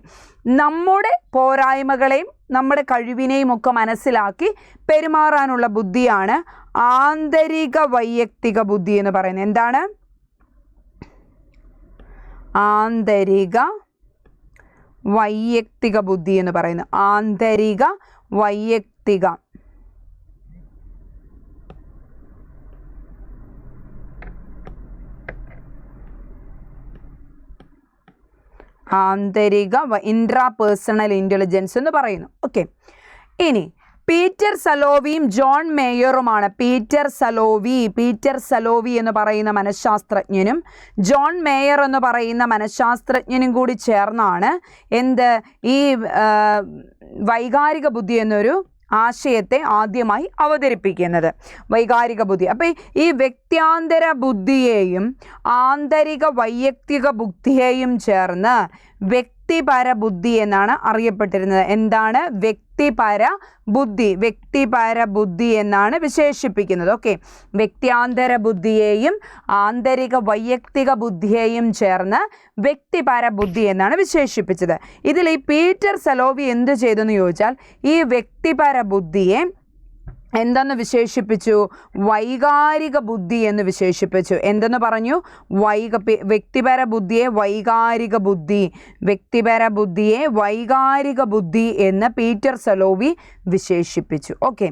നമ്മുടെ പോരായ്മകളെയും നമ്മുടെ കഴിവിനെയും ഒക്കെ മനസ്സിലാക്കി പെരുമാറാനുള്ള ബുദ്ധിയാണ് ആന്തരിക വൈയക്തിക ബുദ്ധി എന്ന് പറയുന്നത്. എന്താണ് ആന്തരിക വൈയക്തിക ബുദ്ധി എന്ന് പറയുന്നത്? ആന്തരിക വൈയക്തിക ഇൻട്രാപേഴ്സണൽ ഇൻ്റലിജൻസ് എന്ന് പറയുന്നു. ഓക്കെ, ഇനി പീറ്റർ സലോവിയും ജോൺ മേയറുമാണ്. പീറ്റർ സലോവി എന്ന് പറയുന്ന മനഃശാസ്ത്രജ്ഞനും ജോൺ മേയർ എന്ന് പറയുന്ന മനഃശാസ്ത്രജ്ഞനും കൂടി ചേർന്നാണ് ഈ വൈകാരിക ബുദ്ധി എന്നൊരു ആശയത്തെ ആദ്യമായി അവതരിപ്പിക്കുന്നത്. വൈകാരിക ബുദ്ധി. അപ്പോൾ ഈ വ്യക്ത്യാന്തര ബുദ്ധിയെയും ആന്തരിക വൈയക്തിക ബുദ്ധിയെയും ചേർന്ന് വ്യക്തിപര ബുദ്ധി എന്നാണ് അറിയപ്പെട്ടിരുന്നത്. എന്താണ്? വ്യക്തിപര ബുദ്ധി എന്നാണ് വിശേഷിപ്പിക്കുന്നത്. ഓക്കെ, വ്യക്ത്യാന്തര ബുദ്ധിയെയും ആന്തരിക വൈയക്തിക ബുദ്ധിയെയും ചേർന്ന് വ്യക്തിപര ബുദ്ധി എന്നാണ് വിശേഷിപ്പിച്ചത്. ഇതിൽ ഈ പീറ്റർ സലോവി എന്ത് ചെയ്തെന്ന് ചോദിച്ചാൽ ഈ വ്യക്തിപര ബുദ്ധിയെ എന്തെന്ന് വിശേഷിപ്പിച്ചു? വൈകാരിക ബുദ്ധി എന്ന് വിശേഷിപ്പിച്ചു. എന്തെന്ന് പറഞ്ഞു? വ്യക്തിപര ബുദ്ധിയെ വൈകാരിക ബുദ്ധി എന്ന് പീറ്റർ സലോവി വിശേഷിപ്പിച്ചു. ഓക്കെ,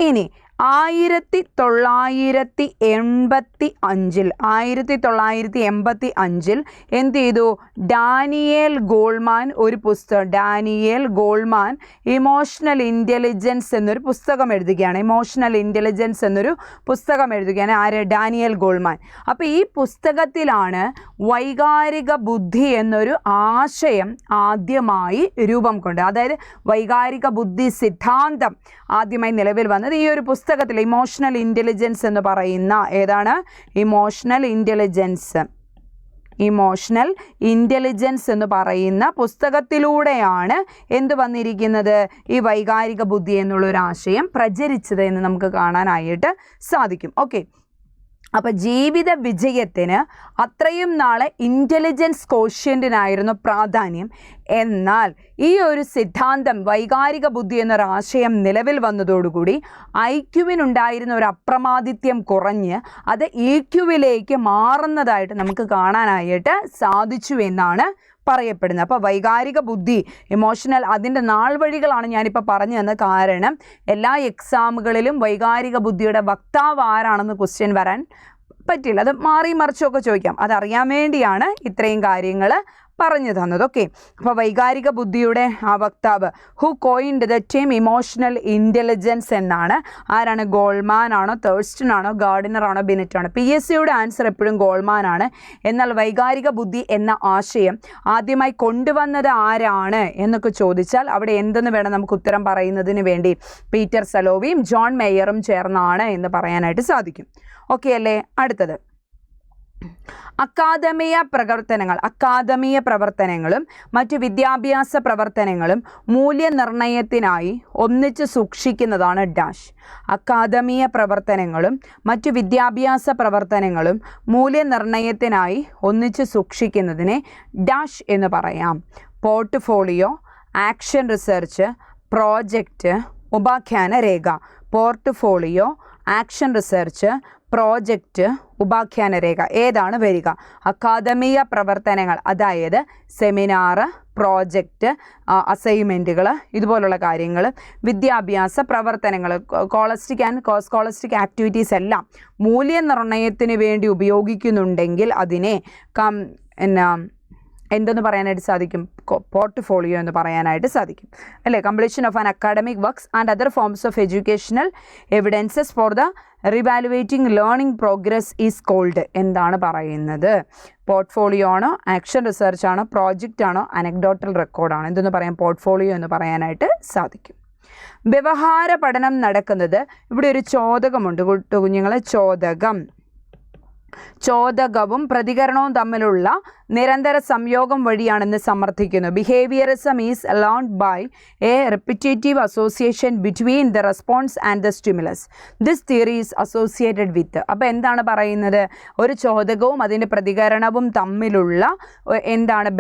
ഇനി 1985 എന്ത് ചെയ്തു? ഡാനിയേൽ ഗോൾമാൻ ഇമോഷണൽ ഇൻ്റലിജൻസ് എന്നൊരു പുസ്തകം എഴുതുകയാണ്. ആര്? Daniel Goleman. അപ്പോൾ ഈ പുസ്തകത്തിലാണ് വൈകാരിക ബുദ്ധി എന്നൊരു ആശയം ആദ്യമായി രൂപം കൊണ്ട്, അതായത് വൈകാരിക ബുദ്ധി സിദ്ധാന്തം ആദ്യമായി നിലവിൽ വന്നത് ഈ ഒരു പുസ്തകത്തിൽ ഇമോഷണൽ ഇൻ്റലിജൻസ് എന്ന് പറയുന്ന, ഏതാണ്? ഇമോഷണൽ ഇൻ്റലിജൻസ് എന്ന് പറയുന്ന പുസ്തകത്തിലൂടെയാണ് എന്ത് വന്നിരിക്കുന്നത്? ഈ വൈകാരിക ബുദ്ധി എന്നുള്ളൊരു ആശയം പ്രചരിച്ചത് എന്ന് നമുക്ക് കാണാനായിട്ട് സാധിക്കും. ഓക്കെ, അപ്പോൾ ജീവിത വിജയത്തിന് അത്രയും നാളെ ഇൻ്റലിജൻസ് കോഷ്യൻറ്റിനായിരുന്നു പ്രാധാന്യം. എന്നാൽ ഈ ഒരു സിദ്ധാന്തം വൈകാരിക ബുദ്ധി എന്നൊരാശയം നിലവിൽ വന്നതോടുകൂടി ഐക്യുവിനുണ്ടായിരുന്ന ഒരു അപ്രമാദിത്യം കുറഞ്ഞ് അത് ഇക്യുവിലേക്ക് മാറുന്നതായിട്ട് നമുക്ക് കാണാനായിട്ട് സാധിച്ചു എന്നാണ് പറയപ്പെടുന്നത്. അപ്പോൾ വൈകാരിക ബുദ്ധി, ഇമോഷണൽ, അതിൻ്റെ നാൾ വഴികളാണ് ഞാനിപ്പോൾ പറഞ്ഞു തന്നത്. കാരണം എല്ലാ എക്സാമുകളിലും വൈകാരിക ബുദ്ധിയുടെ വക്താവ് ആരാണെന്ന് ക്വസ്റ്റ്യൻ വരാൻ പറ്റില്ല. അത് മാറി മറിച്ചൊക്കെ ചോദിക്കാം. അതറിയാൻ വേണ്ടിയാണ് ഇത്രയും കാര്യങ്ങൾ പറഞ്ഞു തന്നത്. ഓക്കെ, അപ്പോൾ വൈകാരിക ബുദ്ധിയുടെ ആ വക്താവ് who coined the term emotional intelligence എന്നാണ്. ആരാണ്? ഗോൾമാൻ ആണോ, തേഴ്സ്റ്റൺ ആണോ, ഗാർഡിനർ ആണോ, ബിനറ്റ് ആണോ? PSCയുടെ ആൻസർ എപ്പോഴും ഗോൾമാൻ ആണ്. എന്നാൽ വൈകാരിക ബുദ്ധി എന്ന ആശയം ആദ്യമായി കൊണ്ടുവന്നത് ആരാണ് എന്നൊക്കെ ചോദിച്ചാൽ അവിടെ എന്തെന്ന് വേണം നമുക്ക് ഉത്തരം പറയുന്നതിന് വേണ്ടി? പീറ്റർ സലോവിയും ജോൺ മേയറും ചേർന്നാണ് എന്ന് പറയാനായിട്ട് സാധിക്കും. ഓക്കെ അല്ലേ? അടുത്തത് അക്കാദമിക പ്രവർത്തനങ്ങളും മറ്റു വിദ്യാഭ്യാസ പ്രവർത്തനങ്ങളും മൂല്യനിർണ്ണയത്തിനായി ഒന്നിച്ച് സൂക്ഷിക്കുന്നതാണ് ഡാഷ്. അക്കാദമിക പ്രവർത്തനങ്ങളും മറ്റു വിദ്യാഭ്യാസ പ്രവർത്തനങ്ങളും മൂല്യനിർണ്ണയത്തിനായി ഒന്നിച്ച് സൂക്ഷിക്കുന്നതിനെ ഡാഷ് എന്ന് പറയാം. പോർട്ട്ഫോളിയോ, ആക്ഷൻ റിസർച്ച്, പ്രോജക്റ്റ്, ഉപാഖ്യാന രേഖ. പോർട്ട്ഫോളിയോ, ആക്ഷൻ റിസർച്ച്, പ്രോജക്റ്റ്, ഉപാഖ്യാന രേഖ ഏതാണ് വരിക? അക്കാദമിക പ്രവർത്തനങ്ങൾ, അതായത് സെമിനാർ, പ്രോജക്റ്റ്, അസൈൻമെൻറ്റുകൾ, ഇതുപോലുള്ള കാര്യങ്ങൾ. വിദ്യാഭ്യാസ പ്രവർത്തനങ്ങൾ, സ്കോളസ്റ്റിക് ആൻഡ് കോസ്കോളസ്റ്റിക് ആക്ടിവിറ്റീസ് എല്ലാം മൂല്യനിർണ്ണയത്തിന് വേണ്ടി ഉപയോഗിക്കുന്നുണ്ടെങ്കിൽ അതിനെ എന്തെന്ന് പറയാനായിട്ട് സാധിക്കും? പോർട്ട്ഫോളിയോ എന്ന് പറയാനായിട്ട് സാധിക്കും, അല്ലേ? Completion of an academic works and other forms of educational evidences for the revaluating learning progress is called. എന്താണ് പറയുന്നത്? പോർട്ട്ഫോളിയോ ആണോ, ആക്ഷൻ റിസർച്ച് ആണോ, പ്രോജക്റ്റ് ആണോ, അനക്ഡോട്ടൽ റെക്കോർഡാണോ? എന്തെന്ന് പറയാം? പോർട്ട്ഫോളിയോ എന്ന് പറയാനായിട്ട് സാധിക്കും. വ്യവഹാര പഠനം നടക്കുന്നത്, ഇവിടെ ഒരു ചോദകമുണ്ട് കുഞ്ഞുങ്ങളെ. ചോദകവും പ്രതികരണവും തമ്മിലുള്ള നിരന്തര സംയോഗം വഴിയാണെന്ന് സമർത്ഥിക്കുന്നു. Behaviourism is learned by a repetitive association between the response and the stimulus. This theory is associated with. അപ്പോൾ എന്താണ് പറയുന്നത്? ഒരു ചോദകവും അതിൻ്റെ പ്രതികരണവും തമ്മിലുള്ള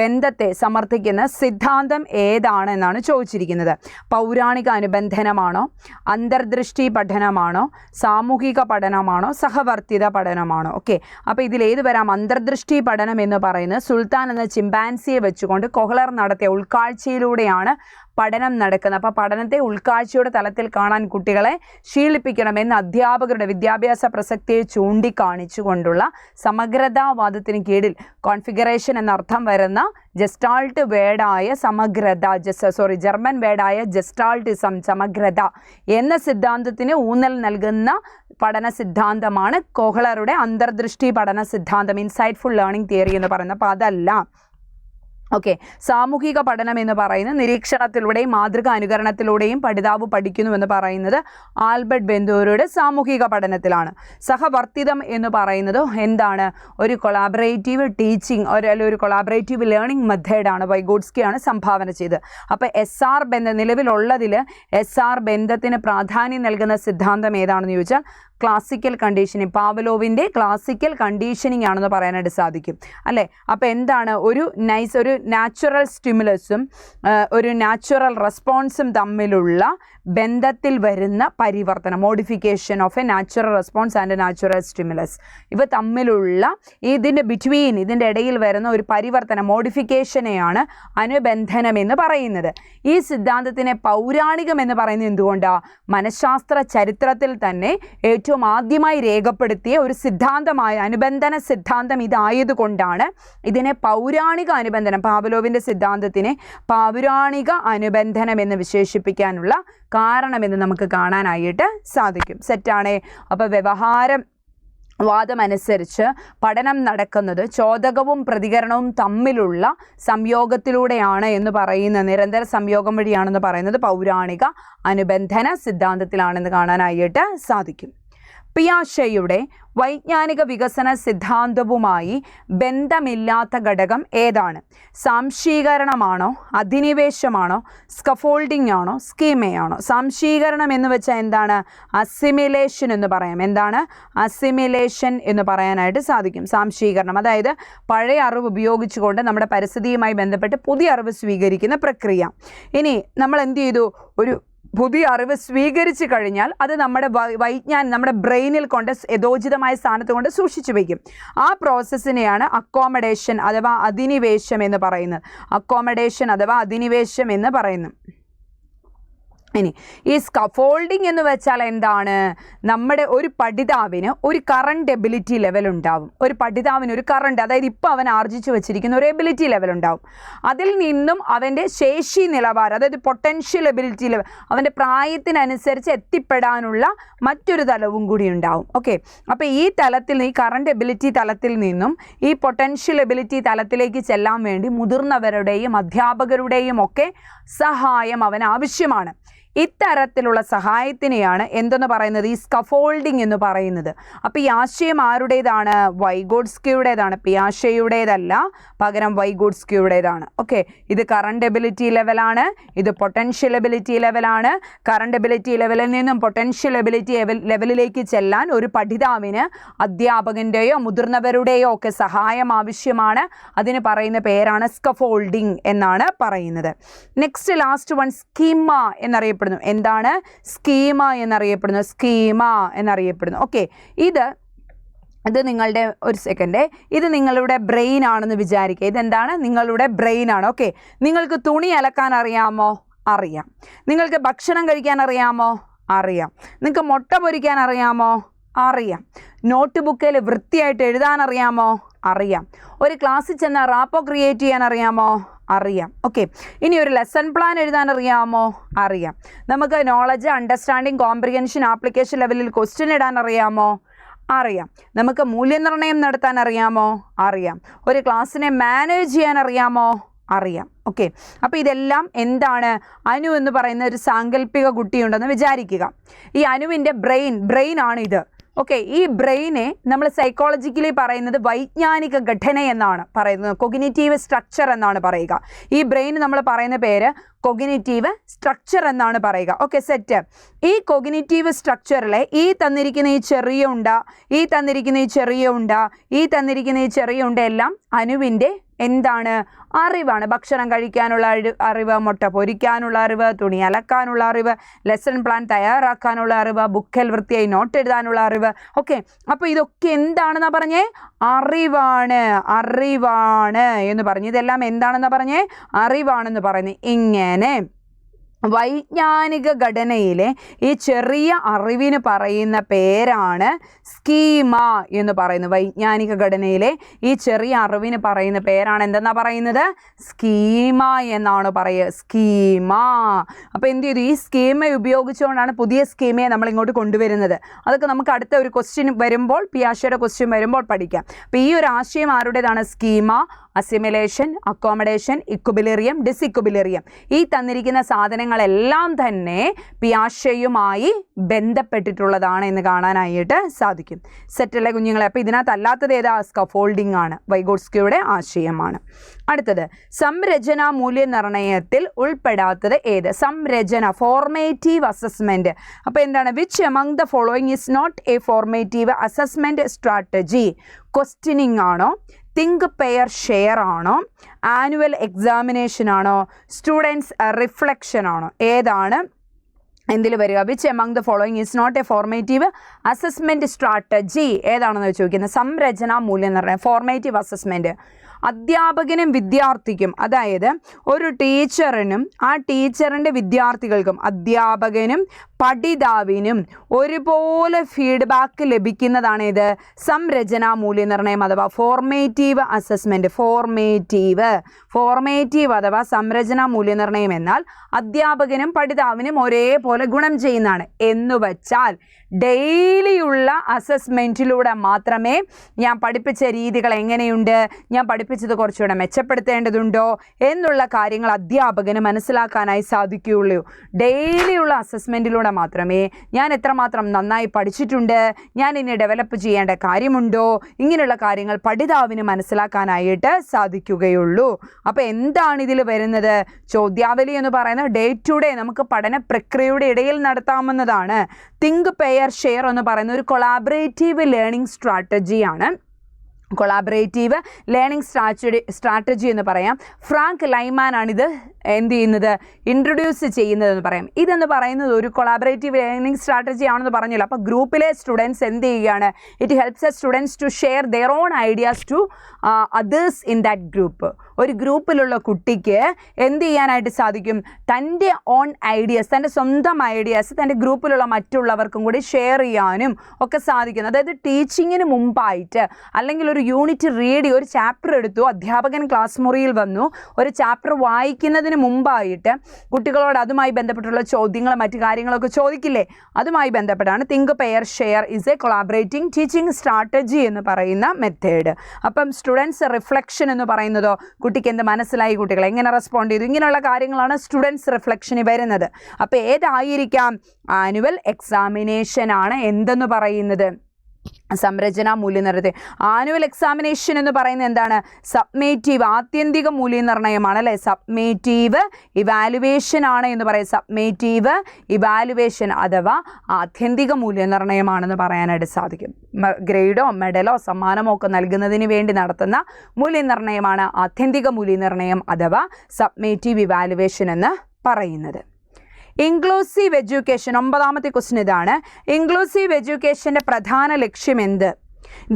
ബന്ധത്തെ സമർത്ഥിക്കുന്ന സിദ്ധാന്തം ഏതാണ് എന്നാണ് ചോദിച്ചിരിക്കുന്നത്. പൗരാണിക അനുബന്ധനമാണോ, അന്തർദൃഷ്ടി പഠനമാണോ, സാമൂഹിക പഠനമാണോ, സഹവർത്തിത പഠനമാണോ? ഓക്കെ, അപ്പോൾ ഇതിലേത് വരാം? അന്തർദൃഷ്ടി പഠനം എന്ന് പറയുന്നത് സുൽത്താൻ എന്ന ചിമ്പാൻസിയെ വെച്ചുകൊണ്ട് കൊഹ്ലർ നടത്തിയ ഉൾക്കാഴ്ചയിലൂടെയാണ് പഠനം നടക്കുന്നത്. അപ്പോൾ പഠനത്തെ ഉൾക്കാഴ്ചയുടെ തലത്തിൽ കാണാൻ കുട്ടികളെ ശീലിപ്പിക്കണമെന്ന് അധ്യാപകരുടെ വിദ്യാഭ്യാസ പ്രസക്തിയെ ചൂണ്ടിക്കാണിച്ചുകൊണ്ടുള്ള സമഗ്രതാവാദത്തിന് കീഴിൽ കോൺഫിഗറേഷൻ എന്നർത്ഥം വരുന്ന ജസ്റ്റാൾട്ട് വേർഡായ ജർമ്മൻ വേർഡായ ജസ്റ്റാൾട്ടിസം, സമഗ്രത എന്ന സിദ്ധാന്തത്തിന് ഊന്നൽ നൽകുന്ന പഠന സിദ്ധാന്തമാണ് കൊഹ്ലറുടെ അന്തർദൃഷ്ടി പഠന സിദ്ധാന്തം, ഇൻസൈറ്റ്ഫുൾ ലേണിംഗ് തിയറി എന്ന് പറയുന്നത്. അപ്പോൾ അതല്ല. ഓക്കെ, സാമൂഹിക പഠനം എന്ന് പറയുന്നത് നിരീക്ഷണത്തിലൂടെയും മാതൃക അനുകരണത്തിലൂടെയും പഠിതാവ് പഠിക്കുന്നു എന്ന് പറയുന്നത് ആൽബർട്ട് ബെന്തൂരയുടെ സാമൂഹിക പഠനത്തിലാണ്. സഹവർത്തിതം എന്ന് പറയുന്നത് എന്താണ്? ഒരു കൊളാബറേറ്റീവ് ടീച്ചിങ്, ഒരു കൊളാബറേറ്റീവ് ലേണിംഗ് മെത്തേഡാണ്. വൈഗോട്സ്കിയാണ് സംഭാവന ചെയ്തത്. അപ്പോൾ SR ബന്ധം, നിലവിലുള്ളതിൽ SR ബന്ധത്തിന് പ്രാധാന്യം നൽകുന്ന സിദ്ധാന്തം ഏതാണെന്ന് ചോദിച്ചാൽ ക്ലാസിക്കൽ കണ്ടീഷനിങ്, പാവലോവിൻ്റെ ക്ലാസിക്കൽ കണ്ടീഷനിങ് ആണെന്ന് പറയാനായിട്ട് സാധിക്കും, അല്ലേ? അപ്പോൾ എന്താണ്? ഒരു നാച്ചുറൽ സ്റ്റിമുലസും ഒരു നാച്ചുറൽ റെസ്പോൺസും തമ്മിലുള്ള ബന്ധത്തിൽ വരുന്ന പരിവർത്തനം, modification of A natural response and natural stimulus, ഇവ തമ്മിലുള്ള ഇതിൻ്റെ ഇടയിൽ വരുന്ന ഒരു പരിവർത്തനം, മോഡിഫിക്കേഷനെയാണ് അനുബന്ധനം എന്ന് പറയുന്നത്. ഈ സിദ്ധാന്തത്തിനെ പൗരാണികം എന്ന് പറയുന്നത് എന്തുകൊണ്ടാണ്? മനഃശാസ്ത്ര ചരിത്രത്തിൽ തന്നെ ഏറ്റവും ആദ്യമായി രേഖപ്പെടുത്തിയ ഒരു സിദ്ധാന്തമായ അനുബന്ധന സിദ്ധാന്തം ഇതായതുകൊണ്ടാണ് ഇതിനെ പൗരാണിക അനുബന്ധനം, പാവലോവിൻ്റെ സിദ്ധാന്തത്തിനെ പൗരാണിക അനുബന്ധനം എന്ന് വിശേഷിപ്പിക്കാനുള്ള കാരണമെന്ന് നമുക്ക് കാണാനായിട്ട് സാധിക്കും. സെറ്റാണേ? അപ്പോൾ വാദമനുസരിച്ച് പഠനം നടക്കുന്നത് ചോദകവും പ്രതികരണവും തമ്മിലുള്ള സംയോഗത്തിലൂടെയാണ് എന്ന് പറയുന്ന, നിരന്തര സംയോഗം വഴിയാണെന്ന് പറയുന്നത് പൗരാണിക അനുബന്ധന സിദ്ധാന്തത്തിലാണെന്ന് കാണാനായിട്ട് സാധിക്കും. പിയാഷെയുടെ വൈജ്ഞാനിക വികസന സിദ്ധാന്തവുമായി ബന്ധമില്ലാത്ത ഘടകം ഏതാണ്? സാംശീകരണമാണോ, അധിനിവേശമാണോ, സ്കഫോൾഡിംഗ് ആണോ, സ്കീമയാണോ? സാംശീകരണം എന്ന് വെച്ചാൽ എന്താണ്? അസിമിലേഷൻ എന്ന് പറയാം. എന്താണ്? അസിമിലേഷൻ എന്ന് പറയാനായിട്ട് സാധിക്കും. സാംശീകരണം അതായത് പഴയ അറിവ് ഉപയോഗിച്ചുകൊണ്ട് നമ്മുടെ പരിസ്ഥിതിയുമായി ബന്ധപ്പെട്ട് പുതിയ അറിവ് സ്വീകരിക്കുന്ന പ്രക്രിയ. ഇനി നമ്മൾ എന്ത് ചെയ്തു? ഒരു പുതിയ അറിവ് സ്വീകരിച്ചു കഴിഞ്ഞാൽ അത് നമ്മുടെ നമ്മുടെ ബ്രെയിനിൽ കൊണ്ട് യഥോചിതമായ സ്ഥാനത്ത് കൊണ്ട് സൂക്ഷിച്ചു വയ്ക്കും. ആ പ്രോസസ്സിനെയാണ് അക്കോമഡേഷൻ അഥവാ അധിനിവേശം എന്ന് പറയുന്നത്. അക്കോമഡേഷൻ അഥവാ അധിനിവേശം എന്ന് പറയുന്നു. ഇനി ഈ സ്കഫോൾഡിംഗ് എന്ന് വെച്ചാൽ എന്താണ്? നമ്മുടെ ഒരു പഠിതാവിന് ഒരു കറണ്ട് എബിലിറ്റി ലെവൽ ഉണ്ടാവും. ഒരു പഠിതാവിന് ഒരു കറണ്ട്, അതായത് ഇപ്പോൾ അവൻ ആർജിച്ചു വെച്ചിരിക്കുന്ന ഒരു എബിലിറ്റി ലെവൽ ഉണ്ടാവും. അതിൽ നിന്നും അവൻ്റെ ശേഷി നിലവാരം, അതായത് പൊട്ടൻഷ്യൽ എബിലിറ്റി ലെവൽ, അവൻ്റെ പ്രായത്തിനനുസരിച്ച് എത്തിപ്പെടാനുള്ള മറ്റൊരു തലവും കൂടി ഉണ്ടാവും. ഓക്കെ, അപ്പോൾ ഈ തലത്തിൽ, ഈ കറണ്ട് എബിലിറ്റി തലത്തിൽ നിന്നും ഈ പൊട്ടൻഷ്യൽ എബിലിറ്റി തലത്തിലേക്ക് ചെല്ലാൻ വേണ്ടി മുതിർന്നവരുടെയും അധ്യാപകരുടെയും ഒക്കെ സഹായം അവന് ആവശ്യമാണ്. ഇത്തരത്തിലുള്ള സഹായത്തിനെയാണ് എന്തെന്ന് പറയുന്നത്, ഈ സ്കഫോൾഡിംഗ് എന്ന് പറയുന്നത്. അപ്പോൾ ഈ ആശയം ആരുടേതാണ്? വൈഗോട്സ്കിയുടേതാണ്. പിയാഷെയുടേതല്ല, പകരം വൈഗോട്സ്കിയുടേതാണ്. ഓക്കെ, ഇത് കറണ്ട് എബിലിറ്റി ലെവലാണ്, ഇത് പൊട്ടൻഷ്യൽ എബിലിറ്റി ലെവലാണ്. കറണ്ട് എബിലിറ്റി ലെവലിൽ നിന്നും പൊട്ടൻഷ്യൽ എബിലിറ്റി ലെവലിലേക്ക് ചെല്ലാൻ ഒരു പഠിതാവിന് അധ്യാപകൻ്റെയോ മുതിർന്നവരുടെയോ ഒക്കെ സഹായം ആവശ്യമാണ്. അതിന് പറയുന്ന പേരാണ് സ്കഫോൾഡിംഗ് എന്നാണ് പറയുന്നത്. നെക്സ്റ്റ് ലാസ്റ്റ് വൺ സ്കീമ എന്നറിയപ്പെടുന്നു. എന്താണ്? സ്കീമ എന്നറിയപ്പെടുന്നു. സ്കീമ എന്നറിയപ്പെടുന്നു. ഓക്കെ, ഇത് നിങ്ങളുടെ ഒരു സെക്കൻഡ്, ഇത് നിങ്ങളുടെ ബ്രെയിൻ ആണെന്ന് വിചാരിക്കുക. ഇതെന്താണ്? നിങ്ങളുടെ ബ്രെയിൻ ആണ്. ഓക്കെ, നിങ്ങൾക്ക് തുണി അലക്കാൻ അറിയാമോ? അറിയാം. നിങ്ങൾക്ക് ഭക്ഷണം കഴിക്കാൻ അറിയാമോ? അറിയാം. നിങ്ങൾക്ക് മുട്ട പൊരിക്കാൻ അറിയാമോ? അറിയാം. നോട്ട് ബുക്കിൽ വൃത്തിയായിട്ട് എഴുതാൻ അറിയാമോ? അറിയാം. ഒരു ക്ലാസ്സിൽ ചെന്ന് റാപ്പോ ക്രിയേറ്റ് ചെയ്യാൻ അറിയാമോ? അറിയാം. ഓക്കെ, ഇനി ഒരു ലെസൺ പ്ലാൻ എഴുതാൻ അറിയാമോ? അറിയാം. നമുക്ക് നോളജ്, അണ്ടർസ്റ്റാൻഡിങ്, കോംപ്രിഹെൻഷൻ, ആപ്ലിക്കേഷൻ ലെവലിൽ ക്വസ്റ്റ്യൻ ഇടാൻ അറിയാമോ? അറിയാം. നമുക്ക് മൂല്യനിർണ്ണയം നടത്താൻ അറിയാമോ? അറിയാം. ഒരു ക്ലാസ്സിനെ മാനേജ് ചെയ്യാൻ അറിയാമോ? അറിയാം. ഓക്കെ, അപ്പോൾ ഇതെല്ലാം എന്താണ്? അനു എന്ന് പറയുന്ന ഒരു സാങ്കല്പിക കുട്ടിയുണ്ടെന്ന് വിചാരിക്കുക. ഈ അനുവിൻ്റെ ബ്രെയിൻ ആണ് ഇത്. ഓക്കെ, ഈ ബ്രെയിനെ നമ്മൾ സൈക്കോളജിക്കലി പറയുന്നത് വൈജ്ഞാനിക ഘടന എന്നാണ് പറയുന്നത്, കൊഗ്നിറ്റീവ് സ്ട്രക്ചർ എന്നാണ് പറയുക. ഈ ബ്രെയിൻ നമ്മൾ പറയുന്ന പേര് കൊഗ്നിറ്റീവ് സ്ട്രക്ചർ എന്നാണ് പറയുക. Okay, set. ഈ കൊഗ്നിറ്റീവ് സ്ട്രക്ചറിലെ ഈ തന്നിരിക്കുന്ന ഈ ചെറിയ ഉണ്ട, ഈ തന്നിരിക്കുന്ന ഈ ചെറിയ ഉണ്ട, ഈ തന്നിരിക്കുന്ന ഈ ചെറിയ ഉണ്ട എല്ലാം അനുവിൻ്റെ എന്താണ്? അറിവാണ്. ഭക്ഷണം കഴിക്കാനുള്ള അറിവ്, മുട്ട പൊരിക്കാനുള്ള അറിവ്, തുണി അലക്കാനുള്ള അറിവ്, ലെസൺ പ്ലാൻ തയ്യാറാക്കാനുള്ള അറിവ്, ബുക്കിൽ വൃത്തിയായി നോട്ട് എഴുതാനുള്ള അറിവ്. ഓക്കെ, അപ്പോൾ ഇതൊക്കെ എന്താണെന്നാ പറഞ്ഞേ? അറിവാണ്. അറിവാണ് എന്ന് പറഞ്ഞു. ഇതെല്ലാം എന്താണെന്നാ പറഞ്ഞേ? അറിവാണെന്ന് പറഞ്ഞു. ഇങ്ങനെ വൈജ്ഞാനിക ഘടനയിലെ ഈ ചെറിയ അറിവിന് പറയുന്ന പേരാണ് സ്കീമ എന്ന് പറയുന്നത്. വൈജ്ഞാനിക ഘടനയിലെ ഈ ചെറിയ അറിവിന് പറയുന്ന പേരാണ് എന്തെന്നാ പറയുന്നത്? സ്കീമ എന്നാണ് പറയുക. സ്കീമ. അപ്പോൾ എന്ത് ചെയ്തു? ഈ സ്കീമ ഉപയോഗിച്ചുകൊണ്ടാണ് പുതിയ സ്കീമയെ നമ്മൾ ഇങ്ങോട്ട് കൊണ്ടുവരുന്നത്. അതൊക്കെ നമുക്ക് അടുത്ത ഒരു ക്വസ്റ്റ്യൻ വരുമ്പോൾ, പിയാഷെയുടെ ക്വസ്റ്റ്യൻ വരുമ്പോൾ പഠിക്കാം. അപ്പോൾ ഈ ഒരു ആശയം ആരുടേതാണ്? Schema, assimilation, accommodation, equilibrium, disequilibrium. ഈ തന്നിരിക്കുന്ന സാധനങ്ങളെല്ലാം തന്നെ പിയാഷെയുമായി ബന്ധപ്പെട്ടിട്ടുള്ളതാണ് എന്ന് കാണാനായിട്ട് സാധിക്കും. സെറ്റല്ലേ കുഞ്ഞുങ്ങളെ? അപ്പോൾ ഇതിനകത്തല്ലാത്തത് ഏതാ? സ്കഫോൾഡിംഗ് ആണ്. വൈഗോട്സ്കിയുടെ ആശയമാണ്. അടുത്തത് സംരചനാ മൂല്യനിർണ്ണയത്തിൽ ഉൾപ്പെടാത്തത് ഏത്? സംരചന, ഫോർമേറ്റീവ് അസസ്മെൻറ്റ്. അപ്പോൾ എന്താണ്? Which among the following is not a formative assessment strategy? Questioning ആണോ? തിങ്ക് പെയർ ഷെയർ ആണോ? ആനുവൽ എക്സാമിനേഷൻ ആണോ? സ്റ്റുഡൻസ് റിഫ്ലക്ഷൻ ആണോ? ഏതാണ് എന്തിൽ വരിക? Which among the following is not a formative assessment strategy? ഏതാണെന്ന് ചോദിക്കുന്നത്? സംരചനാ മൂല്യനിർണ്ണയം, ഫോർമേറ്റീവ് അസസ്മെൻറ്റ്. അധ്യാപകനും വിദ്യാർത്ഥിക്കും, അതായത് ഒരു ടീച്ചറിനും ആ ടീച്ചറിൻ്റെ വിദ്യാർത്ഥികൾക്കും, അധ്യാപകനും പഠിതാവിനും ഒരുപോലെ ഫീഡ്ബാക്ക് ലഭിക്കുന്നതാണ് ഇത് സംരചനാ മൂല്യനിർണ്ണയം അഥവാ ഫോർമേറ്റീവ് അസസ്മെൻറ്റ്. ഫോർമേറ്റീവ് അഥവാ സംരചനാ മൂല്യനിർണ്ണയം എന്നാൽ അധ്യാപകനും പഠിതാവിനും ഒരേപോലെ ഗുണം ചെയ്യുന്നതാണ്. എന്നുവച്ചാൽ ഡെയിലിയുള്ള അസസ്മെൻറ്റിലൂടെ മാത്രമേ ഞാൻ പഠിപ്പിച്ച രീതികൾ എങ്ങനെയുണ്ട്, ഞാൻ പഠിപ്പിച്ചത് കുറച്ചുകൂടെ മെച്ചപ്പെടുത്തേണ്ടതുണ്ടോ എന്നുള്ള കാര്യങ്ങൾ അധ്യാപകന് മനസ്സിലാക്കാനായി സാധിക്കുകയുള്ളൂ. ഡെയിലിയുള്ള അസസ്മെൻറ്റിലൂടെ മാത്രമേ ഞാൻ എത്രമാത്രം നന്നായി പഠിച്ചിട്ടുണ്ട്, ഞാൻ ഇനി ഡെവലപ്പ് ചെയ്യേണ്ട കാര്യമുണ്ടോ, ഇങ്ങനെയുള്ള കാര്യങ്ങൾ പഠിതാവിന് മനസ്സിലാക്കാനായിട്ട് സാധിക്കുകയുള്ളൂ. അപ്പോൾ എന്താണ് ഇതിൽ വരുന്നത്? ചോദ്യാവലി എന്ന് പറയുന്നത് ഡേ ടു ഡേ നമുക്ക് പഠന പ്രക്രിയയുടെ ഇടയിൽ നടത്താവുന്നതാണ്. തിങ്ക് പെയർ ഷെയർ എന്ന് പറയുന്ന ഒരു കൊളാബറേറ്റീവ് ലേണിംഗ് സ്ട്രാറ്റജിയാണ്. കൊളാബറേറ്റീവ് ലേണിംഗ് സ്ട്രാറ്റജി എന്ന് പറയാം. ഫ്രാങ്ക് ലൈമാൻ ആണിത് എന്ത് ചെയ്യുന്നത്? ഇൻട്രൊഡ്യൂസ് ചെയ്യുന്നതെന്ന് പറയാം. ഇതെന്ന് പറയുന്നത് ഒരു കൊളാബറേറ്റീവ് ലേണിംഗ് സ്ട്രാറ്റജി ആണെന്ന് പറഞ്ഞല്ലോ. അപ്പോൾ ഗ്രൂപ്പിലെ സ്റ്റുഡൻസ് എന്ത് ചെയ്യുകയാണ്? It helps a students to share their own ideas to others in that group. ഒരു ഗ്രൂപ്പിലുള്ള കുട്ടിക്ക് എന്ത് ചെയ്യാനായിട്ട് സാധിക്കും? തൻ്റെ ഓൺ ഐഡിയാസ്, തൻ്റെ സ്വന്തം ഐഡിയാസ് തൻ്റെ ഗ്രൂപ്പിലുള്ള മറ്റുള്ളവർക്കും കൂടി ഷെയർ ചെയ്യാനും ഒക്കെ സാധിക്കുന്നു. അതായത് ടീച്ചിങ്ങിന് മുമ്പായിട്ട് അല്ലെങ്കിൽ ഒരു യൂണിറ്റ് റീഡ്, ഒരു ചാപ്റ്റർ എടുത്തു, അധ്യാപകൻ ക്ലാസ് മുറിയിൽ വന്നു, ഒരു ചാപ്റ്റർ വായിക്കുന്നതിന് മുമ്പായിട്ട് കുട്ടികളോട് അതുമായി ബന്ധപ്പെട്ടുള്ള ചോദ്യങ്ങൾ മറ്റു കാര്യങ്ങളൊക്കെ ചോദിക്കില്ലേ? അതുമായി ബന്ധപ്പെട്ടാണ് think pair share is A collaborating teaching strategy എന്ന് പറയുന്ന മെത്തേഡ്. അപ്പം സ്റ്റുഡൻസ് റിഫ്ലക്ഷൻ എന്ന് പറയുന്നതോ കുട്ടിക്ക് എന്ത് മനസ്സിലായി, കുട്ടികൾ എങ്ങനെ റെസ്പോണ്ട് ചെയ്തു, ഇങ്ങനെയുള്ള കാര്യങ്ങളാണ് സ്റ്റുഡൻസ് റിഫ്ലക്ഷന് വരുന്നത്. അപ്പോൾ ഏതായിരിക്കാം? ആനുവൽ എക്സാമിനേഷൻ ആണ് എന്തെന്ന് പറയുന്നത്? സംരചന മൂല്യനിർണ്ണയം. ആനുവൽ എക്സാമിനേഷൻ എന്ന് പറയുന്നത് എന്താണ്? സബ്മേറ്റീവ്, ആത്യന്തിക മൂല്യനിർണ്ണയമാണ് അല്ലേ? സബ്മേറ്റീവ് ഇവാലുവേഷൻ ആണ് എന്ന് പറയും. സബ്മേറ്റീവ് ഇവാലുവേഷൻ അഥവാ ആത്യന്തിക മൂല്യനിർണ്ണയമാണെന്ന് പറയാനായിട്ട് സാധിക്കും. ഗ്രേഡോ മെഡലോ സമ്മാനമോ ഒക്കെ നൽകുന്നതിന് വേണ്ടി നടത്തുന്ന മൂല്യനിർണ്ണയമാണ് ആത്യന്തിക മൂല്യനിർണ്ണയം അഥവാ സബ്മേറ്റീവ് ഇവാലുവേഷൻ എന്ന് പറയുന്നത്. ഇൻക്ലൂസീവ് എഡ്യൂക്കേഷൻ, 9ാമത്തെ ക്വസ്റ്റ്യൻ ഇതാണ്. ഇൻക്ലൂസീവ് എഡ്യൂക്കേഷൻ്റെ പ്രധാന ലക്ഷ്യം എന്ത്?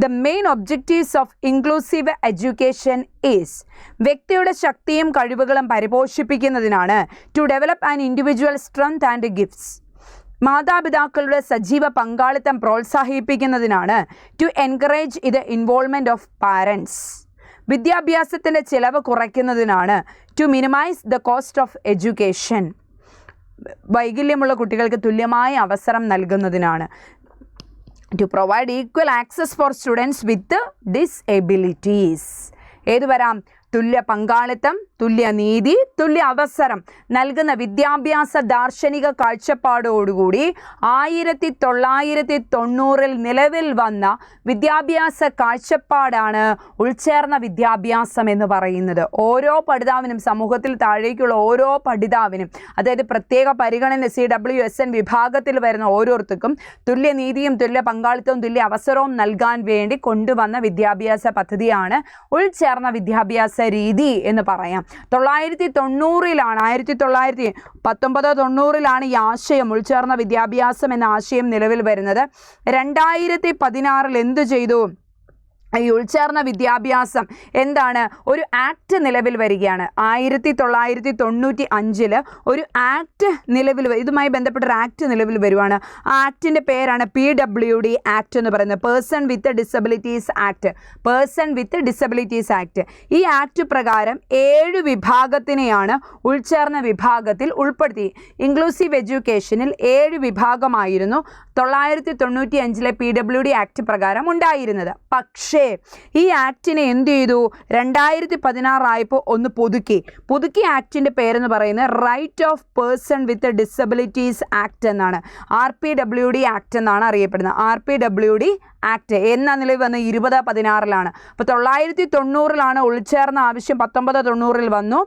The main objectives of inclusive education is, വ്യക്തിയുടെ ശക്തിയും കഴിവുകളും പരിപോഷിപ്പിക്കുന്നതിനാണ്. To develop an individual strength and gifts, മാതാപിതാക്കളുടെ സജീവ പങ്കാളിത്തം പ്രോത്സാഹിപ്പിക്കുന്നതിനാണ്. ടു എൻകറേജ് ഇത് ഇൻവോൾവ്മെൻറ്റ് ഓഫ് പാരൻസ്, വിദ്യാഭ്യാസത്തിൻ്റെ ചിലവ് കുറയ്ക്കുന്നതിനാണ്. To minimise the cost of education, വൈകല്യമുള്ള കുട്ടികൾക്ക് തുല്യമായ അവസരം നൽകുന്നതിനാണ്. To provide equal access for students with disabilities. ഏത് വരാം? തുല്യ പങ്കാളിത്തം, തുല്യനീതി, തുല്യ അവസരം നൽകുന്ന വിദ്യാഭ്യാസ ദാർശനിക കാഴ്ചപ്പാടോടുകൂടി 1990 നിലവിൽ വന്ന വിദ്യാഭ്യാസ കാഴ്ചപ്പാടാണ് ഉൾച്ചേർന്ന വിദ്യാഭ്യാസം എന്ന് പറയുന്നത്. ഓരോ പഠിതാവിനും, സമൂഹത്തിൽ താഴേക്കുള്ള ഓരോ പഠിതാവിനും, അതായത് പ്രത്യേക പരിഗണന CWSN വിഭാഗത്തിൽ വരുന്ന ഓരോരുത്തർക്കും തുല്യനീതിയും തുല്യ പങ്കാളിത്തവും തുല്യ അവസരവും നൽകാൻ വേണ്ടി കൊണ്ടുവന്ന വിദ്യാഭ്യാസ പദ്ധതിയാണ് ഉൾച്ചേർന്ന വിദ്യാഭ്യാസ രീതി എന്ന് പറയാം. 1990 ഈ ആശയം, ഉൾച്ചേർന്ന വിദ്യാഭ്യാസം എന്ന ആശയം നിലവിൽ വരുന്നത്. 2016 എന്തു ചെയ്തു? ഈ ഉൾച്ചേർന്ന വിദ്യാഭ്യാസം എന്താണ്? ഒരു ആക്ട് നിലവിൽ വരികയാണ്. 1995 ഒരു ആക്ട് നിലവിൽ, ഇതുമായി ബന്ധപ്പെട്ടൊരു ആക്ട് നിലവിൽ വരുവാണ്. ആ ആക്ടിൻ്റെ പേരാണ് PWD ആക്ട് എന്ന് പറയുന്നത്, person with disabilities act. Person with disabilities act. ഈ ആക്ട് പ്രകാരം 7 വിഭാഗത്തിനെയാണ് ഉൾച്ചേർന്ന വിഭാഗത്തിൽ ഉൾപ്പെടുത്തി. ഇൻക്ലൂസീവ് എഡ്യൂക്കേഷനിൽ 7 വിഭാഗമായിരുന്നു 1995 PWD ആക്ട് പ്രകാരം ഉണ്ടായിരുന്നത്. പക്ഷേ ഈ ആക്ടിനെ എന്ത് ചെയ്തു? 2016 ആയപ്പോൾ ഒന്ന് പുതുക്കി ആക്ടിൻ്റെ പേരെന്ന് പറയുന്നത് right of person with disabilities act എന്നാണ്. RPWD ആക്ട് എന്നാണ് അറിയപ്പെടുന്നത്. RPWD ആക്ട് എന്നാ നിലവിൽ വന്ന് 2016 അപ്പോൾ 1990 ഉൾച്ചേർന്ന ആവശ്യം 1990 വന്നു.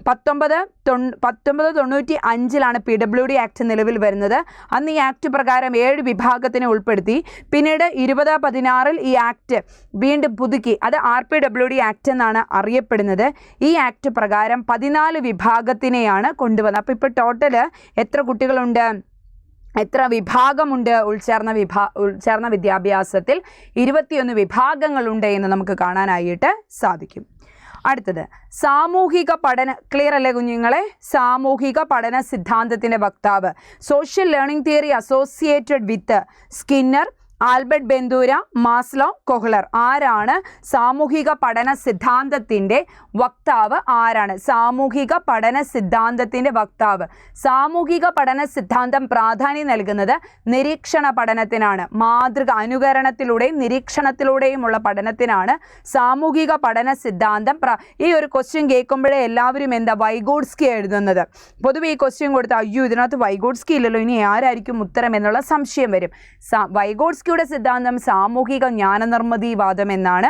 1995 PWD ആക്ട് നിലവിൽ വരുന്നത്. അന്ന് ഈ ആക്ട് പ്രകാരം 7 വിഭാഗത്തിനെ ഉൾപ്പെടുത്തി. പിന്നീട് 2016 ഈ ആക്ട് വീണ്ടും പുതുക്കി, അത് RPWD ആക്ട് എന്നാണ് അറിയപ്പെടുന്നത്. ഈ ആക്ട് പ്രകാരം 14 വിഭാഗത്തിനെയാണ് കൊണ്ടുവന്നത്. അപ്പോൾ ഇപ്പോൾ ടോട്ടൽ എത്ര കുട്ടികളുണ്ട്, എത്ര വിഭാഗമുണ്ട്? ഉൾച്ചേർന്ന വിദ്യാഭ്യാസത്തിൽ 21 വിഭാഗങ്ങളുണ്ട് എന്ന് നമുക്ക് കാണാനായിട്ട് സാധിക്കും. അടുത്തത് സാമൂഹിക പഠന, ക്ലിയർ അല്ലേ കുഞ്ഞുങ്ങളെ? സാമൂഹിക പഠന സിദ്ധാന്തത്തിൻ്റെ വക്താവ്, social learning theory associated with Skinner, Albert Bandura, Maslow, Kohler. ആരാണ് സാമൂഹിക പഠന സിദ്ധാന്തത്തിൻ്റെ വക്താവ്? ആരാണ് സാമൂഹിക പഠന സിദ്ധാന്തത്തിൻ്റെ വക്താവ്? സാമൂഹിക പഠന സിദ്ധാന്തം പ്രാധാന്യം നൽകുന്നത് നിരീക്ഷണ പഠനത്തിനാണ്. മാതൃക, അനുകരണത്തിലൂടെയും നിരീക്ഷണത്തിലൂടെയുമുള്ള പഠനത്തിനാണ് സാമൂഹിക പഠന സിദ്ധാന്തം. ഈ ഒരു ക്വസ്റ്റ്യൻ കേൾക്കുമ്പോഴേ എല്ലാവരും എന്താ വൈഗോട്സ്കി എഴുതുന്നത്. പൊതുവെ ഈ ക്വസ്റ്റ്യൻ കൊടുത്താൽ അയ്യോ ഇതിനകത്ത് വൈഗോട്സ്കി ഇല്ലല്ലോ, ഇനി ആരായിരിക്കും ഉത്തരം എന്നുള്ള സംശയം വരും. വൈഗോട്സ്കി സിദ്ധാന്തം സാമൂഹിക ജ്ഞാനനിർമ്മിതിവാദം എന്നാണ്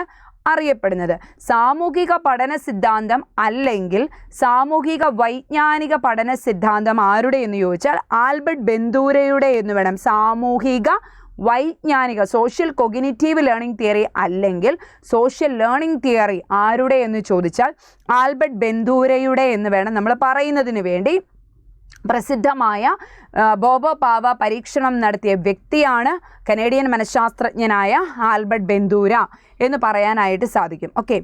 അറിയപ്പെടുന്നത്. സാമൂഹിക പഠന സിദ്ധാന്തം അല്ലെങ്കിൽ സാമൂഹിക വൈജ്ഞാനിക പഠന സിദ്ധാന്തം ആരുടെ എന്ന് ചോദിച്ചാൽ ആൽബർട്ട് ബെന്തൂരയുടെ എന്ന് വേണം. സാമൂഹിക വൈജ്ഞാനിക, സോഷ്യൽ കൊഗ്നിറ്റീവ് ലേണിംഗ് തിയറി അല്ലെങ്കിൽ സോഷ്യൽ ലേണിംഗ് തിയറി ആരുടെ എന്ന് ചോദിച്ചാൽ ആൽബർട്ട് ബെന്തൂരയുടെ എന്ന് വേണം നമ്മൾ പറയുന്നതിന് വേണ്ടി. പ്രസിദ്ധമായ ബോബോ പാവ പരീക്ഷണം നടത്തിയ വ്യക്തിയാണ് കനേഡിയൻ മനഃശാസ്ത്രജ്ഞനായ ആൽബർട്ട് ബെന്തൂര എന്ന് പറയാനായിട്ട് സാധിക്കും. ഓക്കെ,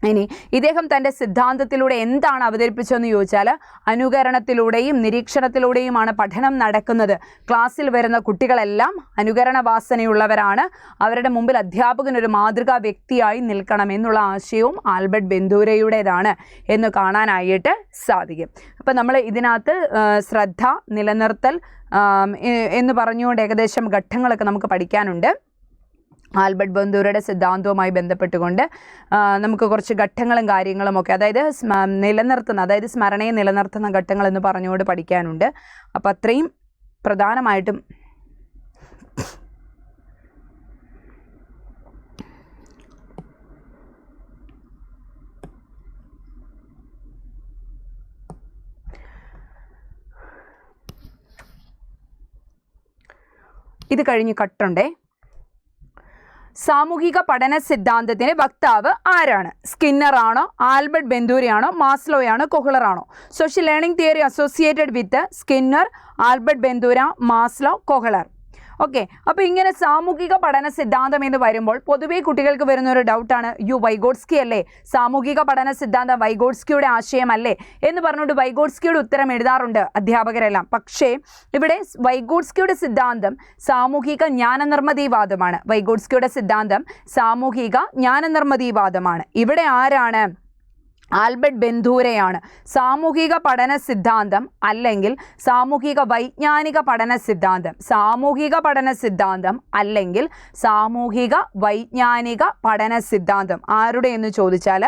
ഇനി ഇദ്ദേഹം തൻ്റെ സിദ്ധാന്തത്തിലൂടെ എന്താണ് അവതരിപ്പിച്ചതെന്ന് ചോദിച്ചാൽ അനുകരണത്തിലൂടെയും നിരീക്ഷണത്തിലൂടെയുമാണ് പഠനം നടക്കുന്നത്. ക്ലാസ്സിൽ വരുന്ന കുട്ടികളെല്ലാം അനുകരണ വാസനയുള്ളവരാണ്. അവരുടെ മുമ്പിൽ അധ്യാപകൻ ഒരു മാതൃകാ വ്യക്തിയായി നിൽക്കണം എന്നുള്ള ആശയവും ആൽബർട്ട് ബെന്തൂരയുടേതാണ് എന്ന് കാണാനായിട്ട് സാധിക്കും. അപ്പം നമ്മൾ ഇതിനകത്ത് ശ്രദ്ധ, നിലനിർത്തൽ എന്ന് പറഞ്ഞുകൊണ്ട് ഏകദേശം ഘട്ടങ്ങളൊക്കെ നമുക്ക് പഠിക്കാനുണ്ട്. ആൽബർട്ട് ബന്ദൂരയുടെ സിദ്ധാന്തവുമായി ബന്ധപ്പെട്ടുകൊണ്ട് നമുക്ക് കുറച്ച് ഘട്ടങ്ങളും കാര്യങ്ങളും ഒക്കെ, അതായത് അതായത് സ്മരണയെ നിലനിർത്തുന്ന ഘട്ടങ്ങൾ എന്ന് പറഞ്ഞുകൊണ്ട് പഠിക്കാനുണ്ട്. അപ്പോൾ അത്രയും പ്രധാനമായിട്ടും ഇത് കഴിഞ്ഞ് കട്ടുണ്ടേ. സാമൂഹിക പഠന സിദ്ധാന്തത്തിൻ്റെ വക്താവ് ആരാണ്? സ്കിന്നർ ആണോ, ആൽബർട്ട് ബന്ദൂരയാണോ, മാസ്ലോയാണോ, കൊഹ്ലറാണോ? Social learning theory associated with Skinner, Albert Bandura, Maslow, Kohler. Okay, അപ്പോൾ ഇങ്ങനെ സാമൂഹിക പഠന സിദ്ധാന്തം എന്ന് വരുമ്പോൾ പൊതുവേ കുട്ടികൾക്ക് വരുന്ന ഒരു ഡൗട്ടാണ്, വൈഗോട്സ്കി അല്ലേ സാമൂഹിക പഠന സിദ്ധാന്തം, വൈഗോട്സ്കിയുടെ ആശയമല്ലേ എന്ന് പറഞ്ഞുകൊണ്ട് വൈഗോട്സ്കിയുടെ ഉത്തരം എഴുതാറുണ്ട് അധ്യാപകരെല്ലാം. പക്ഷേ ഇവിടെ വൈഗോട്സ്കിയുടെ സിദ്ധാന്തം സാമൂഹിക ജ്ഞാനനിർമ്മിതിവാദമാണ്. വൈഗോട്സ്കിയുടെ സിദ്ധാന്തം സാമൂഹിക ജ്ഞാനനിർമ്മിതിവാദമാണ്. ഇവിടെ ആരാണ്? ആൽബർട്ട് ബന്ദൂരയാണ്. സാമൂഹിക പഠന സിദ്ധാന്തം അല്ലെങ്കിൽ സാമൂഹിക വൈജ്ഞാനിക പഠന സിദ്ധാന്തം, സാമൂഹിക പഠന സിദ്ധാന്തം അല്ലെങ്കിൽ സാമൂഹിക വൈജ്ഞാനിക പഠന സിദ്ധാന്തം ആരുടെ എന്ന് ചോദിച്ചാൽ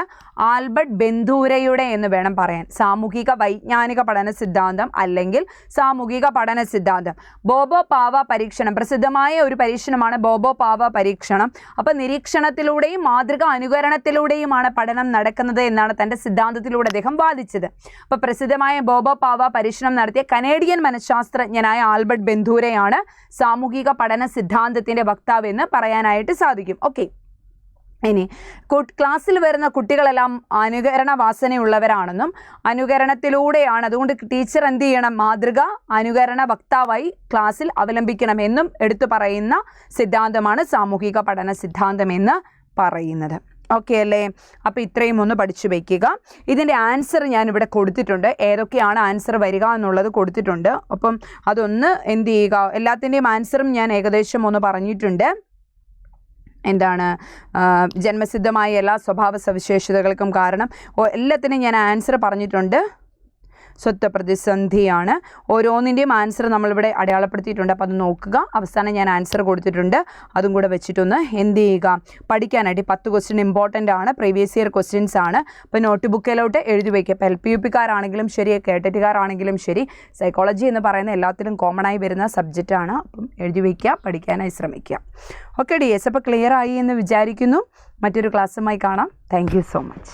ആൽബർട്ട് ബന്ദൂരയുടെ എന്ന് വേണം പറയാൻ. സാമൂഹിക വൈജ്ഞാനിക പഠന സിദ്ധാന്തം അല്ലെങ്കിൽ സാമൂഹിക പഠന സിദ്ധാന്തം. ബോബോ പാവ പരീക്ഷണം, പ്രസിദ്ധമായ ഒരു പരീക്ഷണമാണ് ബോബോ പാവ പരീക്ഷണം. അപ്പോൾ നിരീക്ഷണത്തിലൂടെയും മാതൃക അനുകരണത്തിലൂടെയുമാണ് പഠനം നടക്കുന്നത് എന്നാണ് തൻ്റെ സിദ്ധാന്തത്തിലൂടെ അദ്ദേഹം വാദിച്ചത്. അപ്പോൾ പ്രസിദ്ധമായ ബോബോ പാവ പരീക്ഷണം നടത്തിയ കനേഡിയൻ മനഃശാസ്ത്രജ്ഞനായ ആൽബർട്ട് ബന്ദൂരയാണ് സാമൂഹിക പഠന സിദ്ധാന്തത്തിൻ്റെ വക്താവ് എന്ന് പറയാനായിട്ട് സാധിക്കും. ഓക്കെ, ഇനി ക്ലാസ്സിൽ വരുന്ന കുട്ടികളെല്ലാം അനുകരണ വാസനയുള്ളവരാണെന്നും അനുകരണത്തിലൂടെയാണ്, അതുകൊണ്ട് ടീച്ചർ എന്ത് ചെയ്യണം? മാതൃക അനുകരണ വക്താവായി ക്ലാസ്സിൽ അവലംബിക്കണമെന്നും എടുത്തു പറയുന്ന സിദ്ധാന്തമാണ് സാമൂഹിക പഠന സിദ്ധാന്തം എന്ന് പറയുന്നത്. ഓക്കെ അല്ലേ? അപ്പോൾ ഇത്രയും ഒന്ന് പഠിച്ചു വയ്ക്കുക. ഇതിൻ്റെ ആൻസർ ഞാനിവിടെ കൊടുത്തിട്ടുണ്ട്, ഏതൊക്കെയാണ് ആൻസർ വരിക എന്നുള്ളത് കൊടുത്തിട്ടുണ്ട്. അപ്പം അതൊന്ന് എന്ത് ചെയ്യുക, എല്ലാത്തിൻ്റെയും ആൻസറും ഞാൻ ഏകദേശം ഒന്ന് പറഞ്ഞിട്ടുണ്ട്. എന്താണ് ജന്മസിദ്ധമായ എല്ലാ സ്വഭാവ സവിശേഷതകൾക്കും കാരണം എല്ലാത്തിനും ഞാൻ ആൻസർ പറഞ്ഞിട്ടുണ്ട്. സ്വത്വ പ്രതിസന്ധിയാണ്. ഓരോന്നിൻ്റെയും ആൻസർ നമ്മളിവിടെ അടയാളപ്പെടുത്തിയിട്ടുണ്ട്. അപ്പോൾ അത് നോക്കുക. അവസാനം ഞാൻ ആൻസർ കൊടുത്തിട്ടുണ്ട്, അതും കൂടെ വെച്ചിട്ടൊന്ന് എന്ത് ചെയ്യുക, പഠിക്കാനായിട്ട്. 10 ക്വസ്റ്റ്യൻ ഇമ്പോർട്ടൻ്റ് ആണ്, പ്രീവിയസ് ഇയർ ക്വസ്റ്റ്യൻസ് ആണ്. അപ്പോൾ നോട്ട് ബുക്കിലോട്ട് എഴുതി വയ്ക്കുക. ഇപ്പോൾ LPUPക്കാരാണെങ്കിലും ശരി, കേട്ടറ്റുകാരാണെങ്കിലും ശരി, സൈക്കോളജി എന്ന് പറയുന്ന എല്ലാത്തിലും കോമൺ ആയി വരുന്ന സബ്ജക്റ്റാണ്. അപ്പം എഴുതി വയ്ക്കുക, പഠിക്കാനായി ശ്രമിക്കുക. ഓക്കെ ഡിയേഴ്സ്, അപ്പോൾ ക്ലിയർ ആയി എന്ന് വിചാരിക്കുന്നു. മറ്റൊരു ക്ലാസ്സുമായി കാണാം. Thank you so much.